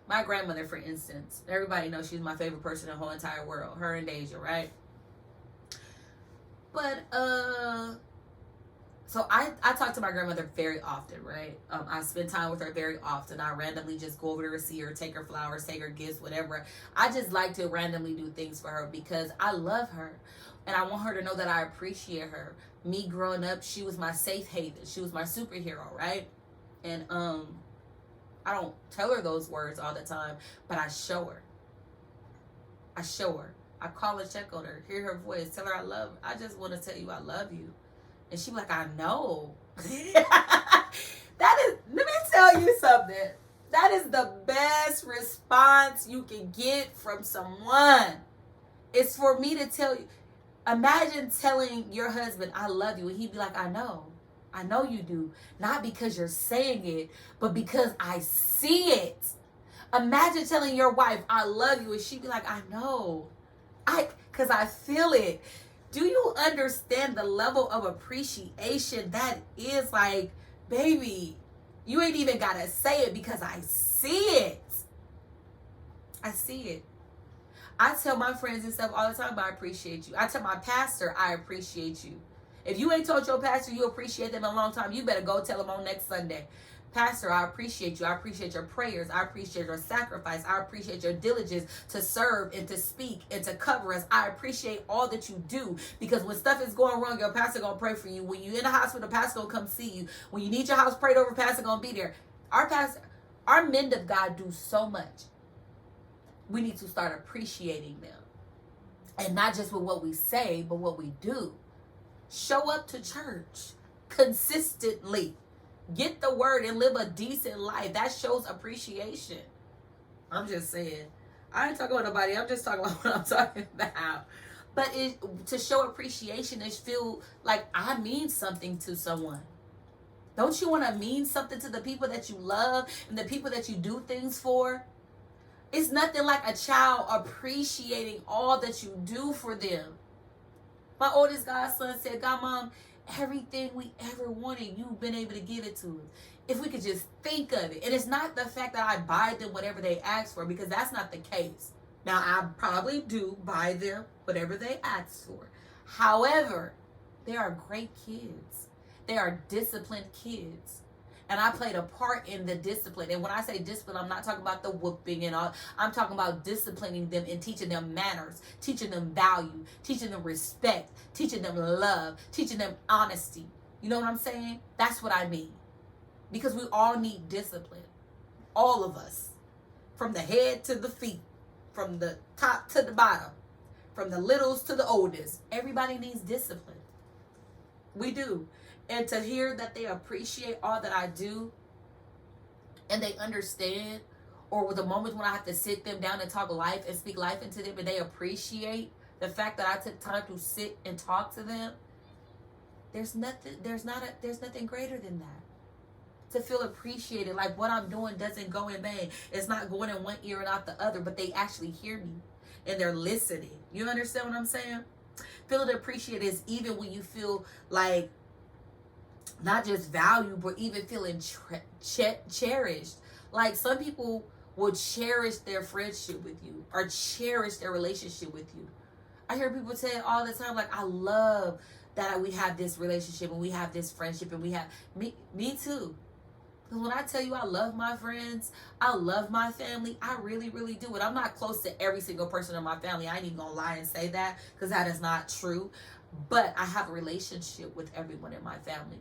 My grandmother, for instance, everybody knows she's my favorite person in the whole entire world. Her and Deja, right? But, so I talk to my grandmother very often, right? I spend time with her very often. I randomly just go over to her, see her, take her flowers, take her gifts, whatever. I just like to randomly do things for her because I love her. And I want her to know that I appreciate her. Me growing up, she was my safe haven. She was my superhero, right? And I don't tell her those words all the time, but I show her. I call her, check on her, hear her voice, tell her I love her. I just want to tell you I love you. And she be like, I know. Let me tell you something. That is the best response you can get from someone. It's for me to tell you. Imagine telling your husband, I love you. And he'd be like, I know. I know you do. Not because you're saying it, but because I see it. Imagine telling your wife, I love you. And she'd be like, I know. Because I feel it. Do you understand the level of appreciation that is? Like, baby, you ain't even got to say it because I see it. I see it. I tell my friends and stuff all the time, I appreciate you. I tell my pastor, I appreciate you. If you ain't told your pastor you appreciate them in a long time, you better go tell them on next Sunday. Pastor, I appreciate you. I appreciate your prayers. I appreciate your sacrifice. I appreciate your diligence to serve and to speak and to cover us. I appreciate all that you do, because when stuff is going wrong, your pastor going to pray for you. When you're in the hospital, the pastor going to come see you. When you need your house prayed over, pastor going to be there. Our men of God do so much. We need to start appreciating them. And not just with what we say, but what we do. Show up to church consistently. Get the word and live a decent life. That shows appreciation. I'm just saying. I ain't talking about nobody. I'm just talking about what I'm talking about. But to show appreciation is feel like I mean something to someone. Don't you want to mean something to the people that you love and the people that you do things for? It's nothing like a child appreciating all that you do for them. My oldest godson said, God, Mom, everything we ever wanted, you've been able to give it to us. If we could just think of it. And it's not the fact that I buy them whatever they ask for, because that's not the case. Now, I probably do buy them whatever they ask for. However, they are great kids. They are disciplined kids. And I played a part in the discipline. And when I say discipline, I'm not talking about the whooping and all. I'm talking about disciplining them and teaching them manners, teaching them value, teaching them respect, teaching them love, teaching them honesty. You know what I'm saying? That's what I mean. Because we all need discipline. All of us. From the head to the feet. From the top to the bottom. From the littles to the oldest. Everybody needs discipline. We do. And to hear that they appreciate all that I do, and they understand, or with the moments when I have to sit them down and talk life and speak life into them, and they appreciate the fact that I took time to sit and talk to them, there's nothing greater than that. To feel appreciated, like what I'm doing doesn't go in vain. It's not going in one ear and out the other, but they actually hear me and they're listening. You understand what I'm saying? Feeling appreciated is even when you feel like not just valued, but even feeling cherished. Like some people will cherish their friendship with you or cherish their relationship with you. I hear people say it all the time, like, I love that we have this relationship and we have this friendship and we have me too. Because when I tell you I love my friends, I love my family, I really, really do. And I'm not close to every single person in my family. I ain't even gonna lie and say that, because that is not true. But I have a relationship with everyone in my family.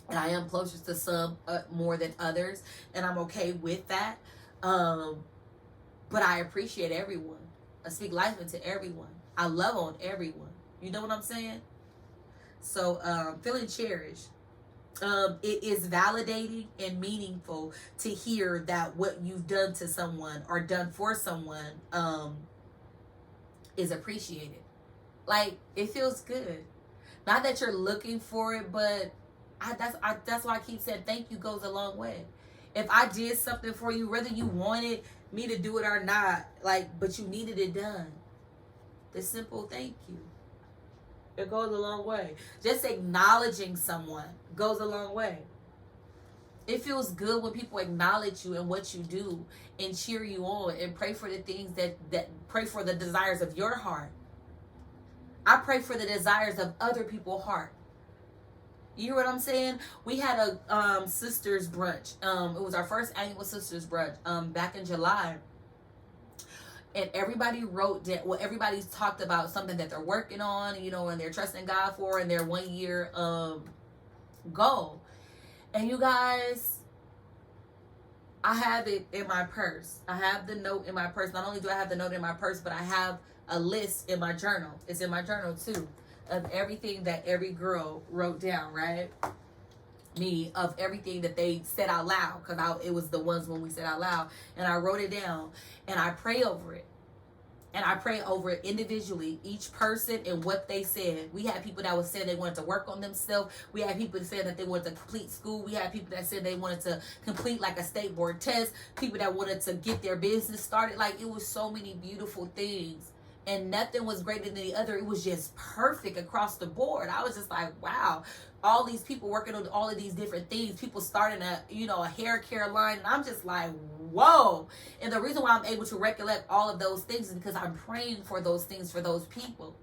And I am closer to some more than others. And I'm okay with that. But I appreciate everyone. I speak life into everyone. I love on everyone. You know what I'm saying? So feeling cherished. It is validating and meaningful to hear that what you've done to someone or done for someone is appreciated. Like, it feels good. Not that you're looking for it, but that's why I keep saying thank you goes a long way. If I did something for you, whether you wanted me to do it or not, but you needed it done, the simple thank you, it goes a long way. Just acknowledging someone goes a long way. It feels good when people acknowledge you and what you do and cheer you on and pray for the things that pray for the desires of your heart. I pray for the desires of other people's heart. You hear what I'm saying? We had a sisters brunch. It was our first annual sisters brunch back in July. And everybody wrote down, everybody's talked about something that they're working on, and they're trusting God for, and their 1 year goal. And you guys, I have it in my purse. I have the note in my purse. Not only do I have the note in my purse, but I have a list in my journal. It's in my journal too, of everything that every girl wrote down, right? Of everything that they said out loud, because it was the ones when we said out loud, and I wrote it down, and I pray over it. And I pray over it individually, each person and what they said. We had people that would say they wanted to work on themselves. We had people that said that they wanted to complete school. We had people that said they wanted to complete like a state board test. People that wanted to get their business started. Like, it was so many beautiful things. And nothing was greater than the other. It was just perfect across the board. I was just like, wow. All these people working on all of these different things. People starting a hair care line. And I'm just like, whoa. And the reason why I'm able to recollect all of those things is because I'm praying for those things for those people.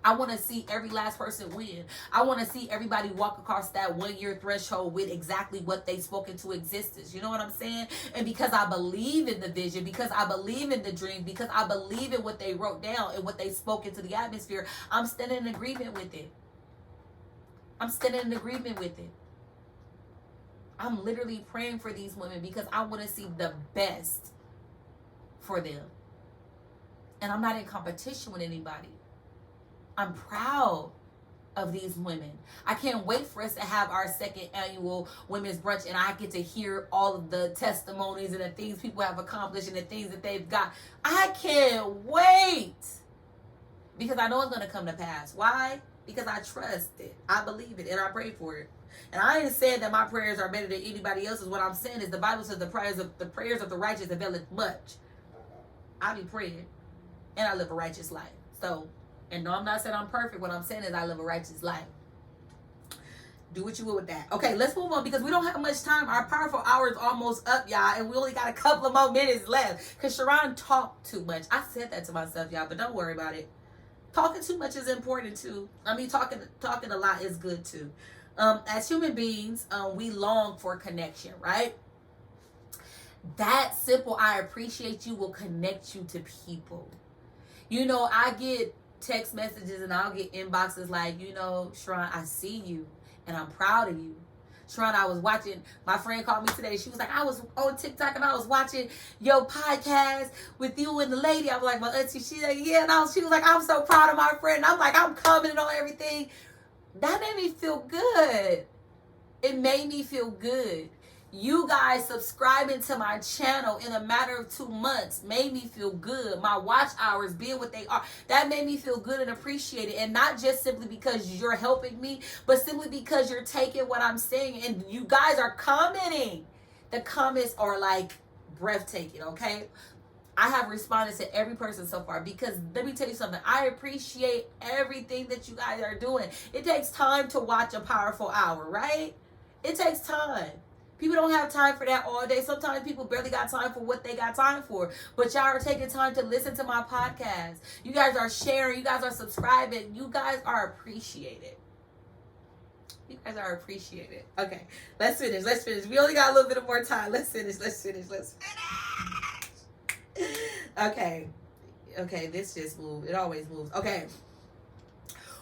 I want to see every last person win. I want to see everybody walk across that 1 year threshold with exactly what they spoke into existence. You know what I'm saying? And because I believe in the vision, because I believe in the dream, because I believe in what they wrote down and what they spoke into the atmosphere, I'm standing in agreement with it. I'm standing in agreement with it. I'm literally praying for these women because I want to see the best for them. And I'm not in competition with anybody. I'm proud of these women. I can't wait for us to have our second annual women's brunch, and I get to hear all of the testimonies and the things people have accomplished and the things that they've got. I can't wait, because I know it's going to come to pass. Why? Because I trust it. I believe it, and I pray for it. And I ain't saying that my prayers are better than anybody else's. What I'm saying is the Bible says the prayers of the righteous availeth much. I be praying, and I live a righteous life. So, and no, I'm not saying I'm perfect. What I'm saying is I live a righteous life. Do what you will with that. Okay, let's move on because we don't have much time. Our powerful hour is almost up, y'all, and we only got a couple of more minutes left because Sharon talked too much. I said that to myself, y'all, but don't worry about it. Talking too much is important too. I mean, talking a lot is good too. As human beings, we long for connection, right? That simple I appreciate you will connect you to people. You know, I get text messages and I'll get inboxes like, you know, Sharon, I see you and I'm proud of you. Sharon, I was watching, my friend called me today. She was like, I was on TikTok and I was watching your podcast with you and the lady. I was like, well, auntie, she's like, yeah. And she was like, I'm so proud of my friend. And I'm like, I'm commenting on everything. That made me feel good. It made me feel good. You guys subscribing to my channel in a matter of 2 months made me feel good. My watch hours being what they are, that made me feel good and appreciated. And not just simply because you're helping me, but simply because you're taking what I'm saying and you guys are commenting. The comments are like breathtaking, okay? I have responded to every person so far because let me tell you something. I appreciate everything that you guys are doing. It takes time to watch a powerful hour, right? It takes time. People don't have time for that all day. Sometimes people barely got time for what they got time for. But y'all are taking time to listen to my podcast. You guys are sharing. You guys are subscribing. You guys are appreciated. You guys are appreciated. Okay, let's finish. Let's finish. We only got a little bit more time. Let's finish. Let's finish. Let's finish. Okay. Okay, this just moved. It always moves. Okay.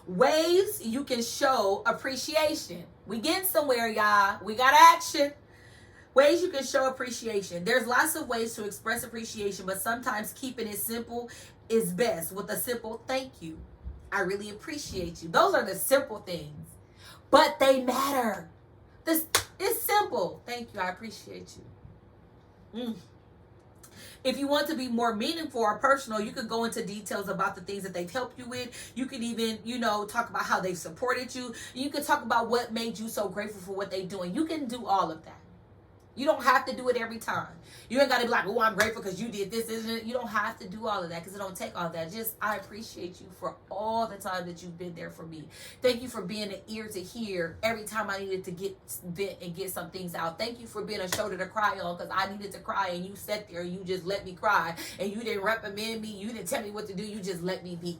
Ways you can show appreciation. We getting somewhere, y'all. We got action. Ways you can show appreciation. There's lots of ways to express appreciation, but sometimes keeping it simple is best with a simple thank you. I really appreciate you. Those are the simple things, but they matter. It's simple. Thank you. I appreciate you. If you want to be more meaningful or personal, you could go into details about the things that they've helped you with. You could even, talk about how they've supported you. You could talk about what made you so grateful for what they're doing. You can do all of that. You don't have to do it every time. You ain't got to be like, oh, I'm grateful because you did this, isn't it? You don't have to do all of that because it don't take all that. Just, I appreciate you for all the time that you've been there for me. Thank you for being an ear to hear every time I needed to get vent and get some things out. Thank you for being a shoulder to cry on because I needed to cry and you sat there and you just let me cry and you didn't reprimand me. You didn't tell me what to do. You just let me be.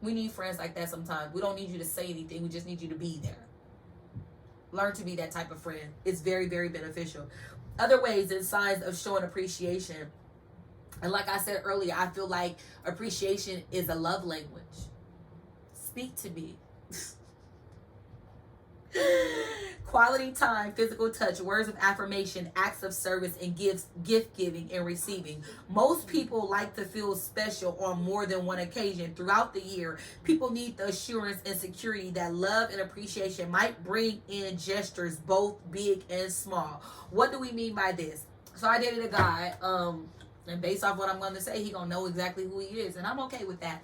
We need friends like that sometimes. We don't need you to say anything. We just need you to be there. Learn to be that type of friend. It's very, very beneficial. Other ways and signs of showing appreciation. And like I said earlier, I feel like appreciation is a love language. Speak to me. Quality time, physical touch, words of affirmation, acts of service, and gift giving and receiving. Most people like to feel special on more than one occasion throughout the year. People need the assurance and security that love and appreciation might bring in gestures both big and small. What do we mean by this? So I dated a guy, and based off what I'm going to say, he gonna know exactly who he is, and I'm okay with that.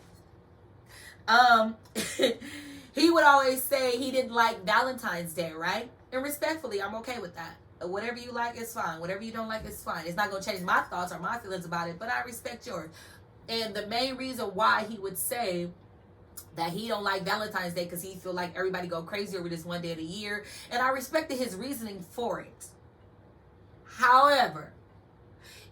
He would always say he didn't like Valentine's Day, right? And respectfully, I'm okay with that. Whatever you like is fine. Whatever you don't like is fine. It's not going to change my thoughts or my feelings about it, but I respect yours. And the main reason why he would say that he don't like Valentine's Day because he feel like everybody go crazy over this one day of the year. And I respected his reasoning for it. However,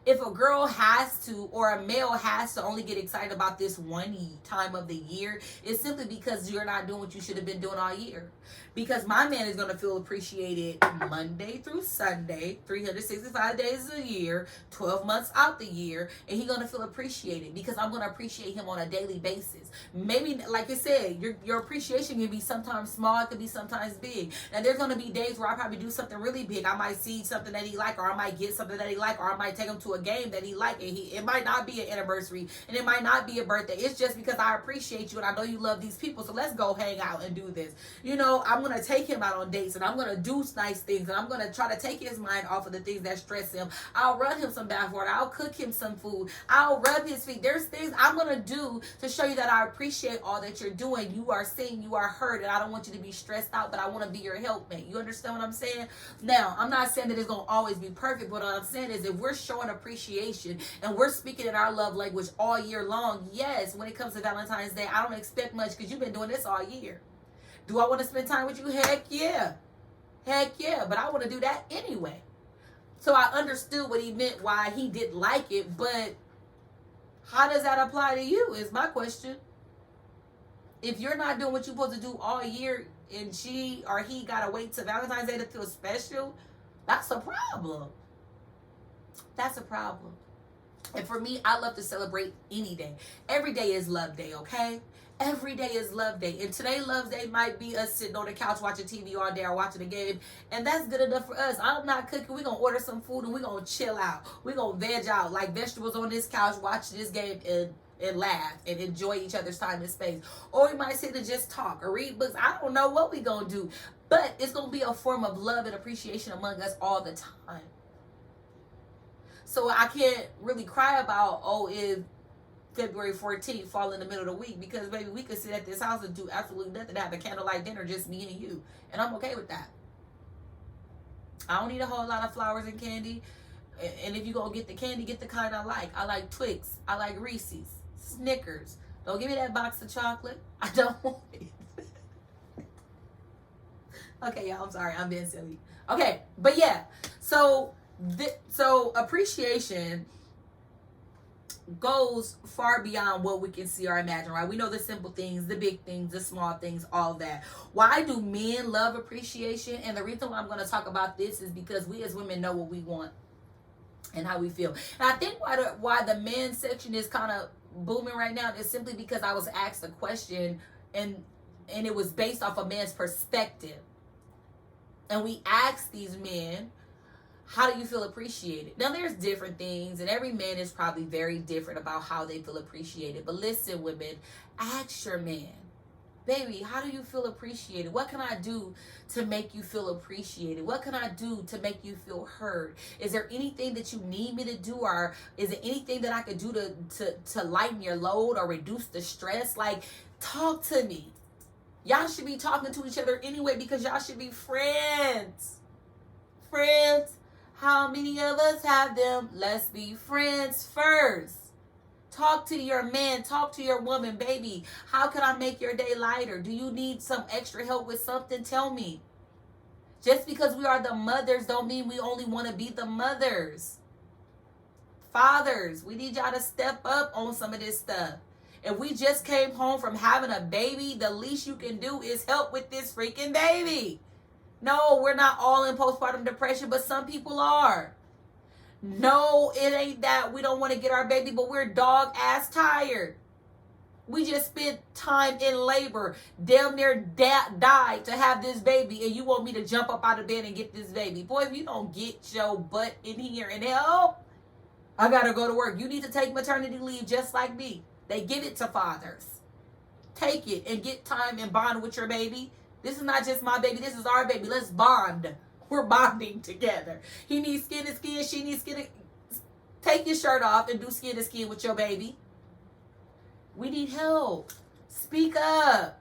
if a girl has to or a male has to only get excited about this one time of the year, it's simply because you're not doing what you should have been doing all year. Because my man is going to feel appreciated Monday through Sunday, 365 days a year, 12 months out the year, and he's going to feel appreciated because I'm going to appreciate him on a daily basis. Maybe, like I said, your appreciation can be sometimes small, it can be sometimes big. And there's going to be days where I probably do something really big. I might see something that he like, or I might get something that he like, or I might take him to a game that he like, and it might not be an anniversary, and it might not be a birthday. It's just because I appreciate you and I know you love these people, so let's go hang out and do this. I'm going to take him out on dates, and I'm going to do nice things, and I'm going to try to take his mind off of the things that stress him. I'll run him some bath water. I'll cook him some food. I'll rub his feet. There's things I'm going to do to show you that I appreciate all that you're doing. You are seen, you are heard, and I don't want you to be stressed out, but I want to be your helpmate. You understand what I'm saying? Now, I'm not saying that it's going to always be perfect, but what I'm saying is if we're showing appreciation and we're speaking in our love language all year long, yes, when it comes to Valentine's Day, I don't expect much because you've been doing this all year. Do I want to spend time with you? Heck yeah. Heck yeah. But I want to do that anyway. So I understood what he meant, why he didn't like it, but how does that apply to you is my question. If you're not doing what you're supposed to do all year and she or he got to wait till Valentine's Day to feel special, that's a problem. That's a problem. And for me, I love to celebrate any day. Every day is love day, okay? Every day is love day. And today, love day might be us sitting on the couch watching TV all day or watching a game. And that's good enough for us. I'm not cooking. We're going to order some food and we're going to chill out. We're going to veg out like vegetables on this couch, watch this game and laugh and enjoy each other's time and space. Or we might sit and just talk or read books. I don't know what we're going to do. But it's going to be a form of love and appreciation among us all the time. So I can't really cry about, if February 14th fall in the middle of the week, because baby, we could sit at this house and do absolutely nothing, have a candlelight dinner, just me and you. And I'm okay with that. I don't need a whole lot of flowers and candy. And if you're going to get the candy, get the kind I like. I like Twix. I like Reese's. Snickers. Don't give me that box of chocolate. I don't want it. Okay, y'all, I'm sorry. I'm being silly. Okay, but yeah. So appreciation goes far beyond what we can see or imagine, right? We know the simple things, the big things, the small things, all that. Why do men love appreciation? And the reason why I'm going to talk about this is because we as women know what we want and how we feel. And I think why the men section is kind of booming right now is simply because I was asked a question and it was based off a man's perspective. And we asked these men, how do you feel appreciated? Now, there's different things, and every man is probably very different about how they feel appreciated. But listen, women, ask your man, baby, how do you feel appreciated? What can I do to make you feel appreciated? What can I do to make you feel heard? Is there anything that you need me to do, or is there anything that I could do to lighten your load or reduce the stress? Like, talk to me. Y'all should be talking to each other anyway, because y'all should be friends. Friends. How many of us have them? Let's be friends first. Talk to your man. Talk to your woman. Baby, how can I make your day lighter? Do you need some extra help with something? Tell me. Just because we are the mothers don't mean we only want to be the mothers. Fathers, we need y'all to step up on some of this stuff. If we just came home from having a baby, the least you can do is help with this freaking baby. No, we're not all in postpartum depression, but some people are. No, it ain't that we don't want to get our baby, but we're dog ass tired. We just spent time in labor, damn near died to have this baby, and you want me to jump up out of bed and get this baby. Boy, if you don't get your butt in here and help, I gotta go to work. You need to take maternity leave just like me. They give it to fathers. Take it and get time and bond with your baby. This is not just my baby. This is our baby. Let's bond. We're bonding together. He needs skin to skin. She needs skin to... Take your shirt off and do skin to skin with your baby. We need help. Speak up.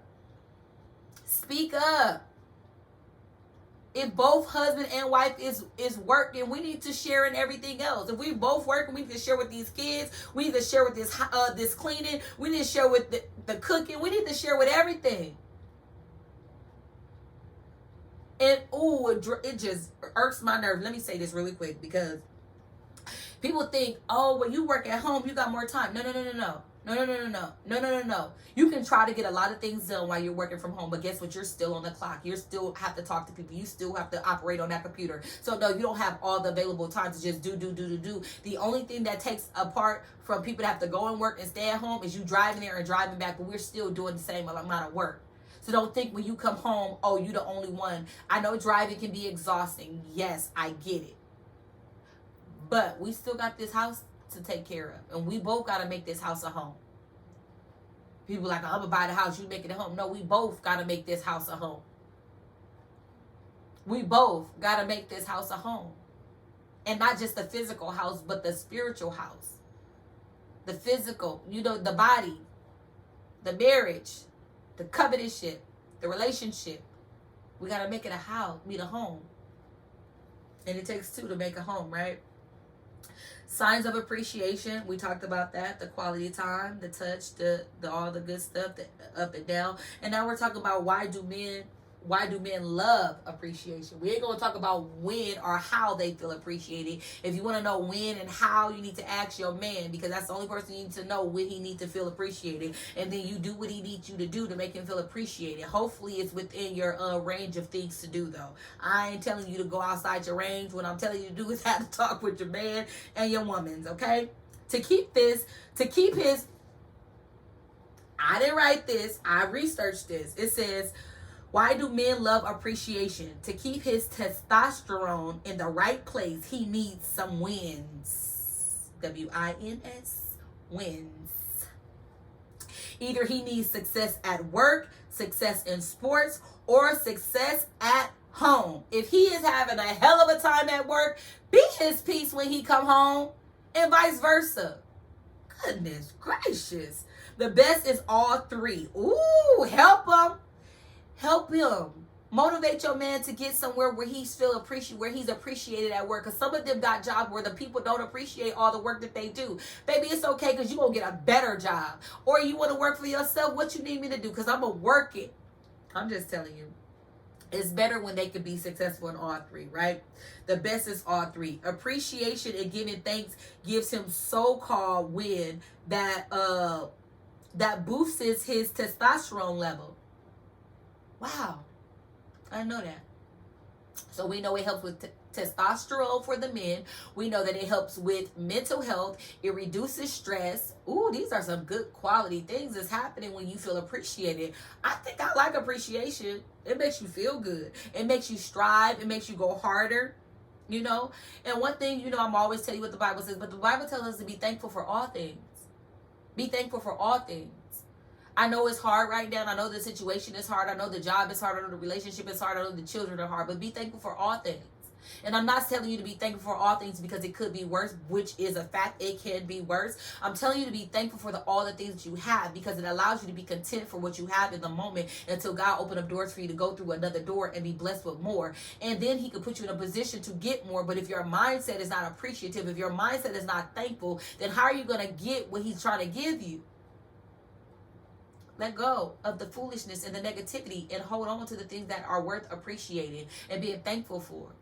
Speak up. If both husband and wife is working, we need to share in everything else. If we both working, we need to share with these kids. We need to share with this cleaning. We need to share with the cooking. We need to share with everything. And it just irks my nerve. Let me say this really quick, because people think, when you work at home, you got more time. No. You can try to get a lot of things done while you're working from home, but guess what? You're still on the clock. You still have to talk to people. You still have to operate on that computer. So no, you don't have all the available time to just do. The only thing that takes apart from people that have to go and work and stay at home is you driving there and driving back, but we're still doing the same amount of work. So don't think when you come home, you're the only one. I know driving can be exhausting. Yes, I get it. But we still got this house to take care of. And we both got to make this house a home. People like, I'm going to buy the house, you make it a home. No, we both got to make this house a home. We both got to make this house a home. And not just the physical house, but the spiritual house. The physical, the body, the marriage, the covenantship, the relationship. We got to make it a house, a home. And it takes two to make a home, right? Signs of appreciation, we talked about that, the quality time, the touch, the all the good stuff, the up and down. And now we're talking about why do men love appreciation. We ain't gonna talk about when or how they feel appreciated. If you want to know when and how, you need to ask your man, because that's the only person you need to know when he needs to feel appreciated, and then you do what he needs you to do to make him feel appreciated. Hopefully it's within your range of things to do, though. I ain't telling you to go outside your range. What I'm telling you to do is have to talk with your man and your woman's, okay? To keep his, I didn't write this, I researched this. It says, why do men love appreciation? To keep his testosterone in the right place, he needs some wins. W-I-N-S, wins. Either he needs success at work, success in sports, or success at home. If he is having a hell of a time at work, be his peace when he come home, and vice versa. Goodness gracious. The best is all three. Ooh, help him. Help him. Motivate your man to get somewhere where he's appreciated at work. Because some of them got jobs where the people don't appreciate all the work that they do. Baby, it's okay, because you're going to get a better job. Or you want to work for yourself. What you need me to do? Because I'm going to work it. I'm just telling you. It's better when they can be successful in all three, right? The best is all three. Appreciation and giving thanks gives him so-called win that boosts his testosterone level. Wow. I didn't know that. So we know it helps with testosterone for the men. We know that it helps with mental health. It reduces stress. Ooh, these are some good quality things that's happening when you feel appreciated. I think I like appreciation. It makes you feel good. It makes you strive. It makes you go harder. You know? And one thing, I'm always telling you what the Bible says, but the Bible tells us to be thankful for all things. Be thankful for all things. I know it's hard right now. I know the situation is hard. I know the job is hard. I know the relationship is hard. I know the children are hard. But be thankful for all things. And I'm not telling you to be thankful for all things because it could be worse, which is a fact. It can be worse. I'm telling you to be thankful for all the things that you have, because it allows you to be content for what you have in the moment until God open up doors for you to go through another door and be blessed with more. And then he could put you in a position to get more. But if your mindset is not appreciative, if your mindset is not thankful, then how are you going to get what he's trying to give you? Let go of the foolishness and the negativity and hold on to the things that are worth appreciating and being thankful for.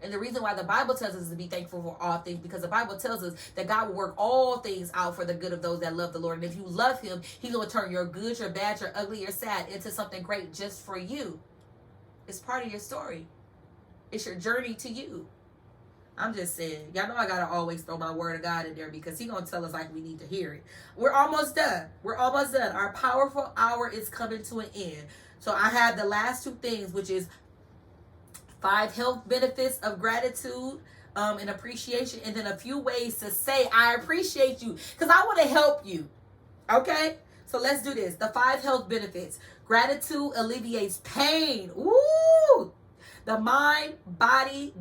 And the reason why the Bible tells us to be thankful for all things, because the Bible tells us that God will work all things out for the good of those that love the Lord. And if you love him, he's going to turn your good, your bad, your ugly, your sad into something great just for you. It's part of your story. It's your journey to you. I'm just saying, y'all know I got to always throw my word of God in there, because he's going to tell us like we need to hear it. We're almost done. Our powerful hour is coming to an end. So I have the last two things, which is 5 health benefits of gratitude and appreciation, and then a few ways to say, I appreciate you, because I want to help you. Okay? So let's do this. The 5 health benefits. Gratitude alleviates pain. Ooh! The mind-body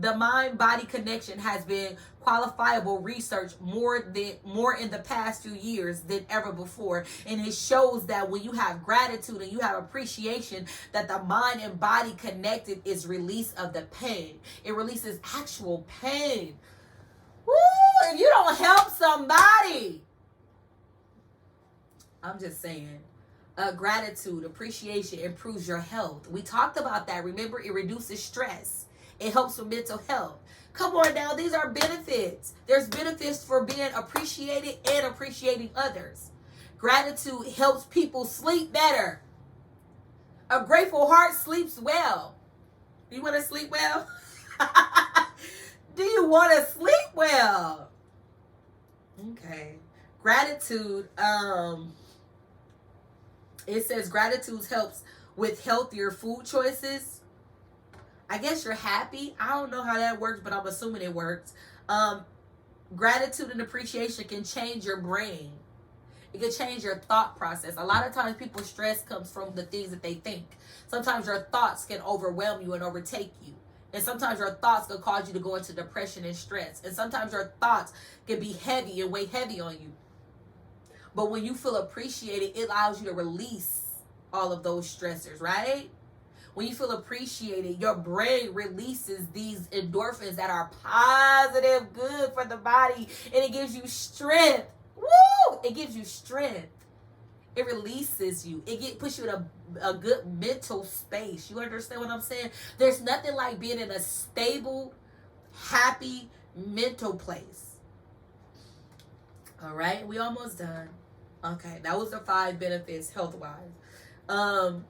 connection has been qualifiable research more in the past few years than ever before. And it shows that when you have gratitude and you have appreciation, that the mind and body connected is release of the pain. It releases actual pain. Woo! If you don't help somebody, I'm just saying. Gratitude, appreciation improves your health. We talked about that. Remember, it reduces stress. It helps with mental health. Come on now, these are benefits. There's benefits for being appreciated and appreciating others. Gratitude helps people sleep better. A grateful heart sleeps well. You want to sleep well? Do you want to sleep well? Okay. Gratitude, it says gratitude helps with healthier food choices. I guess you're happy. I don't know how that works, but I'm assuming it works. Gratitude and appreciation can change your brain. It can change your thought process. A lot of times people's stress comes from the things that they think. Sometimes your thoughts can overwhelm you and overtake you. And sometimes your thoughts can cause you to go into depression and stress. And sometimes your thoughts can be heavy and weigh heavy on you. But when you feel appreciated, it allows you to release all of those stressors, right? when you feel appreciated, your brain releases these endorphins that are positive, good for the body, and it gives you strength. Woo! It gives you strength. It releases you. Puts you in a good mental space. You understand what I'm saying? There's nothing like being in a stable, happy mental place. All right, we almost done. Okay, that was the 5 benefits health-wise.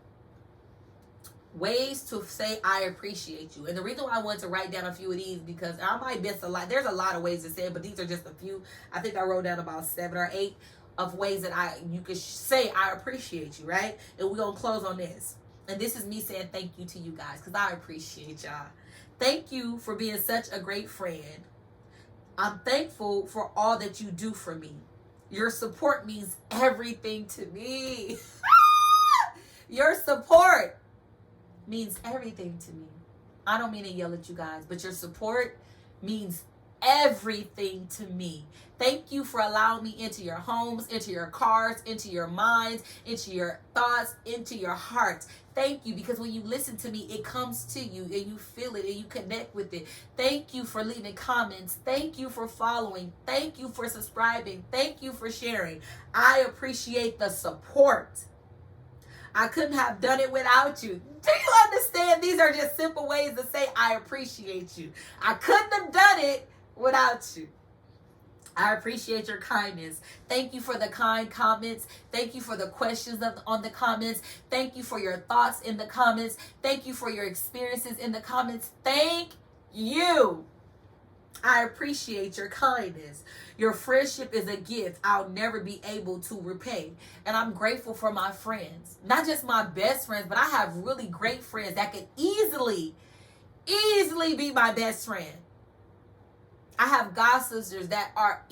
Ways to say I appreciate you. And the reason why I wanted to write down a few of these, because I might miss a lot. There's a lot of ways to say it, but these are just a few. I think I wrote down about 7 or 8 of ways that you could say I appreciate you, right? And we're gonna close on this. And this is me saying thank you to you guys, because I appreciate y'all. Thank you for being such a great friend. I'm thankful for all that you do for me. Your support means everything to me. Your support means everything to me. I don't mean to yell at you guys, but your support means everything to me. Thank you for allowing me into your homes, into your cars, into your minds, into your thoughts, into your hearts. Thank you, because when you listen to me, it comes to you and you feel it and you connect with it. Thank you for leaving comments. Thank you for following. Thank you for subscribing. Thank you for sharing. I appreciate the support. I couldn't have done it without you. Do you understand? These are just simple ways to say I appreciate you. I couldn't have done it without you. I appreciate your kindness. Thank you for the kind comments. Thank you for the questions on the comments. Thank you for your thoughts in the comments. Thank you for your experiences in the comments. Thank you. I appreciate your kindness. Your friendship is a gift I'll never be able to repay. And I'm grateful for my friends. Not just my best friends, but I have really great friends that could easily be my best friend. I have god sisters that are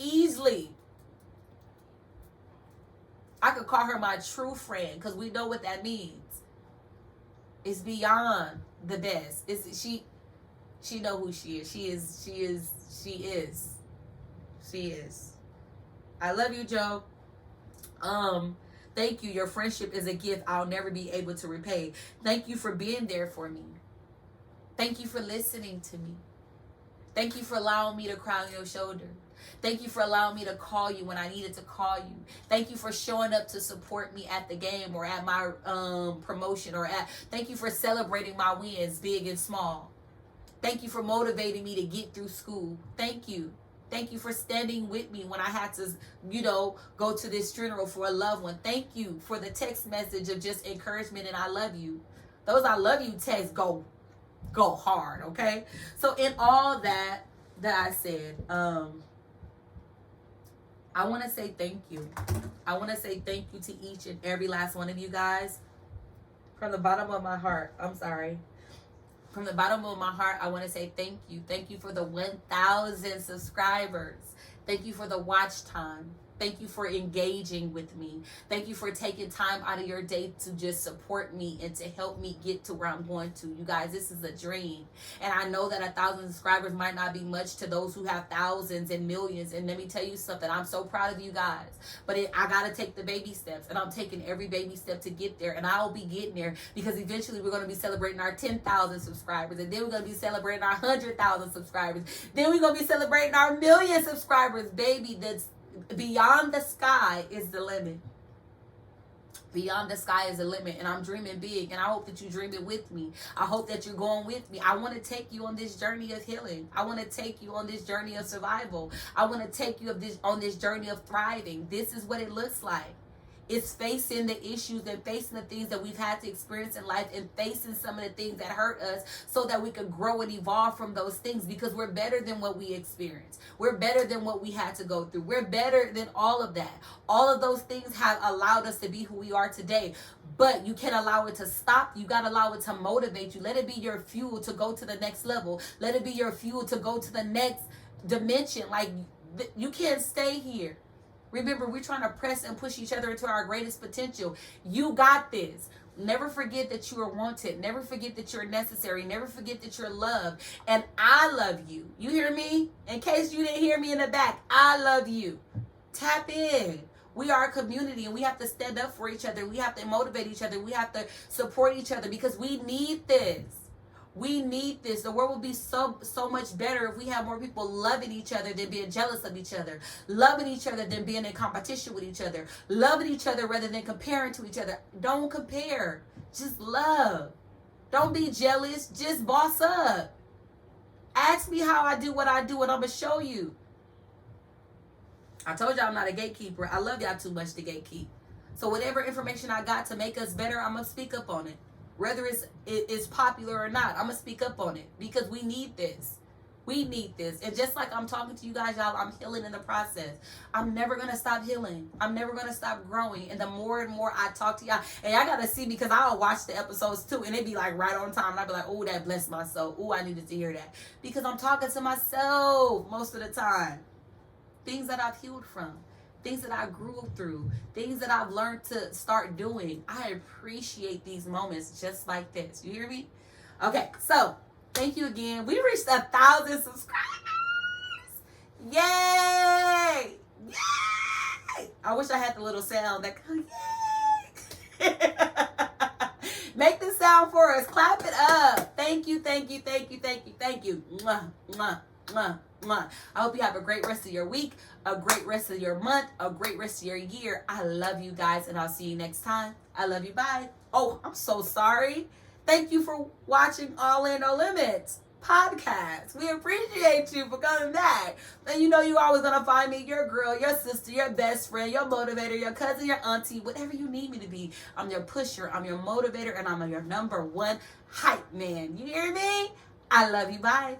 I could call her my true friend, because we know what that means. It's beyond the best. She know who she is. She is. I love you, Joe. Thank you. Your friendship is a gift I'll never be able to repay. Thank you for being there for me. Thank you for listening to me. Thank you for allowing me to cry on your shoulder. Thank you for allowing me to call you when I needed to call you. Thank you for showing up to support me at the game or at my promotion thank you for celebrating my wins, big and small. Thank you for motivating me to get through school. Thank you. Thank you for standing with me when I had to, go to this funeral for a loved one. Thank you for the text message of just encouragement and I love you. Those I love you texts go hard, okay? So in all that I said, I want to say thank you. I want to say thank you to each and every last one of you guys. From the bottom of my heart, I'm sorry. From the bottom of my heart, I want to say thank you. Thank you for the 1,000 subscribers. Thank you for the watch time. Thank you for engaging with me. Thank you for taking time out of your day to just support me and to help me get to where I'm going to. You guys, this is a dream. And I know that 1,000 subscribers might not be much to those who have thousands and millions. And let me tell you something. I'm so proud of you guys. But I got to take the baby steps. And I'm taking every baby step to get there. And I'll be getting there because eventually we're going to be celebrating our 10,000 subscribers. And then we're going to be celebrating our 100,000 subscribers. Then we're going to be celebrating our 1,000,000 subscribers. Baby, that's beyond the sky is the limit. Beyond the sky is the limit, and I'm dreaming big, and I hope that you dream it with me. I hope that you're going with me. I want to take you on this journey of healing. I want to take you on this journey of survival. I want to take you on this journey of thriving. This is what it looks like. It's facing the issues and facing the things that we've had to experience in life and facing some of the things that hurt us so that we could grow and evolve from those things, because we're better than what we experienced. We're better than what we had to go through. We're better than all of that. All of those things have allowed us to be who we are today. But you can't allow it to stop. You got to allow it to motivate you. Let it be your fuel to go to the next level. Let it be your fuel to go to the next dimension. Like, you can't stay here. Remember, we're trying to press and push each other into our greatest potential. You got this. Never forget that you are wanted. Never forget that you're necessary. Never forget that you're loved. And I love you. You hear me? In case you didn't hear me in the back, I love you. Tap in. We are a community, and we have to stand up for each other. We have to motivate each other. We have to support each other because we need this. We need this. The world will be so much better if we have more people loving each other than being jealous of each other. Loving each other than being in competition with each other. Loving each other rather than comparing to each other. Don't compare. Just love. Don't be jealous. Just boss up. Ask me how I do what I do and I'm going to show you. I told y'all I'm not a gatekeeper. I love y'all too much to gatekeep. So whatever information I got to make us better, I'm going to speak up on it. Whether it's popular or not, I'm going to speak up on it because we need this. We need this. And just like I'm talking to you guys, y'all, I'm healing in the process. I'm never going to stop healing. I'm never going to stop growing. And the more and more I talk to y'all, and y'all got to see because I'll watch the episodes too, and it be like right on time. And I'll be like, oh, that blessed my soul. Oh, I needed to hear that. Because I'm talking to myself most of the time. Things that I've healed from. Things that I grew through. Things that I've learned to start doing. I appreciate these moments just like this. You hear me? Okay, so thank you again. We reached 1,000 subscribers. Yay! Yay! I wish I had the little sound that goes, yay! Make the sound for us. Clap it up. Thank you, thank you, thank you, thank you, thank you. Mwah, mwah, mwah, mwah. I hope you have a great rest of your week, a great rest of your month, a great rest of your year. I love you guys, and I'll see you next time. I love you. Bye. Oh, I'm so sorry. Thank you for watching All In No Limits podcast. We appreciate you for coming back. And you know you always gonna find me, your girl, your sister, your best friend, your motivator, your cousin, your auntie, whatever you need me to be. I'm your pusher, I'm your motivator, and I'm your number one hype man. You hear me? I love you. Bye.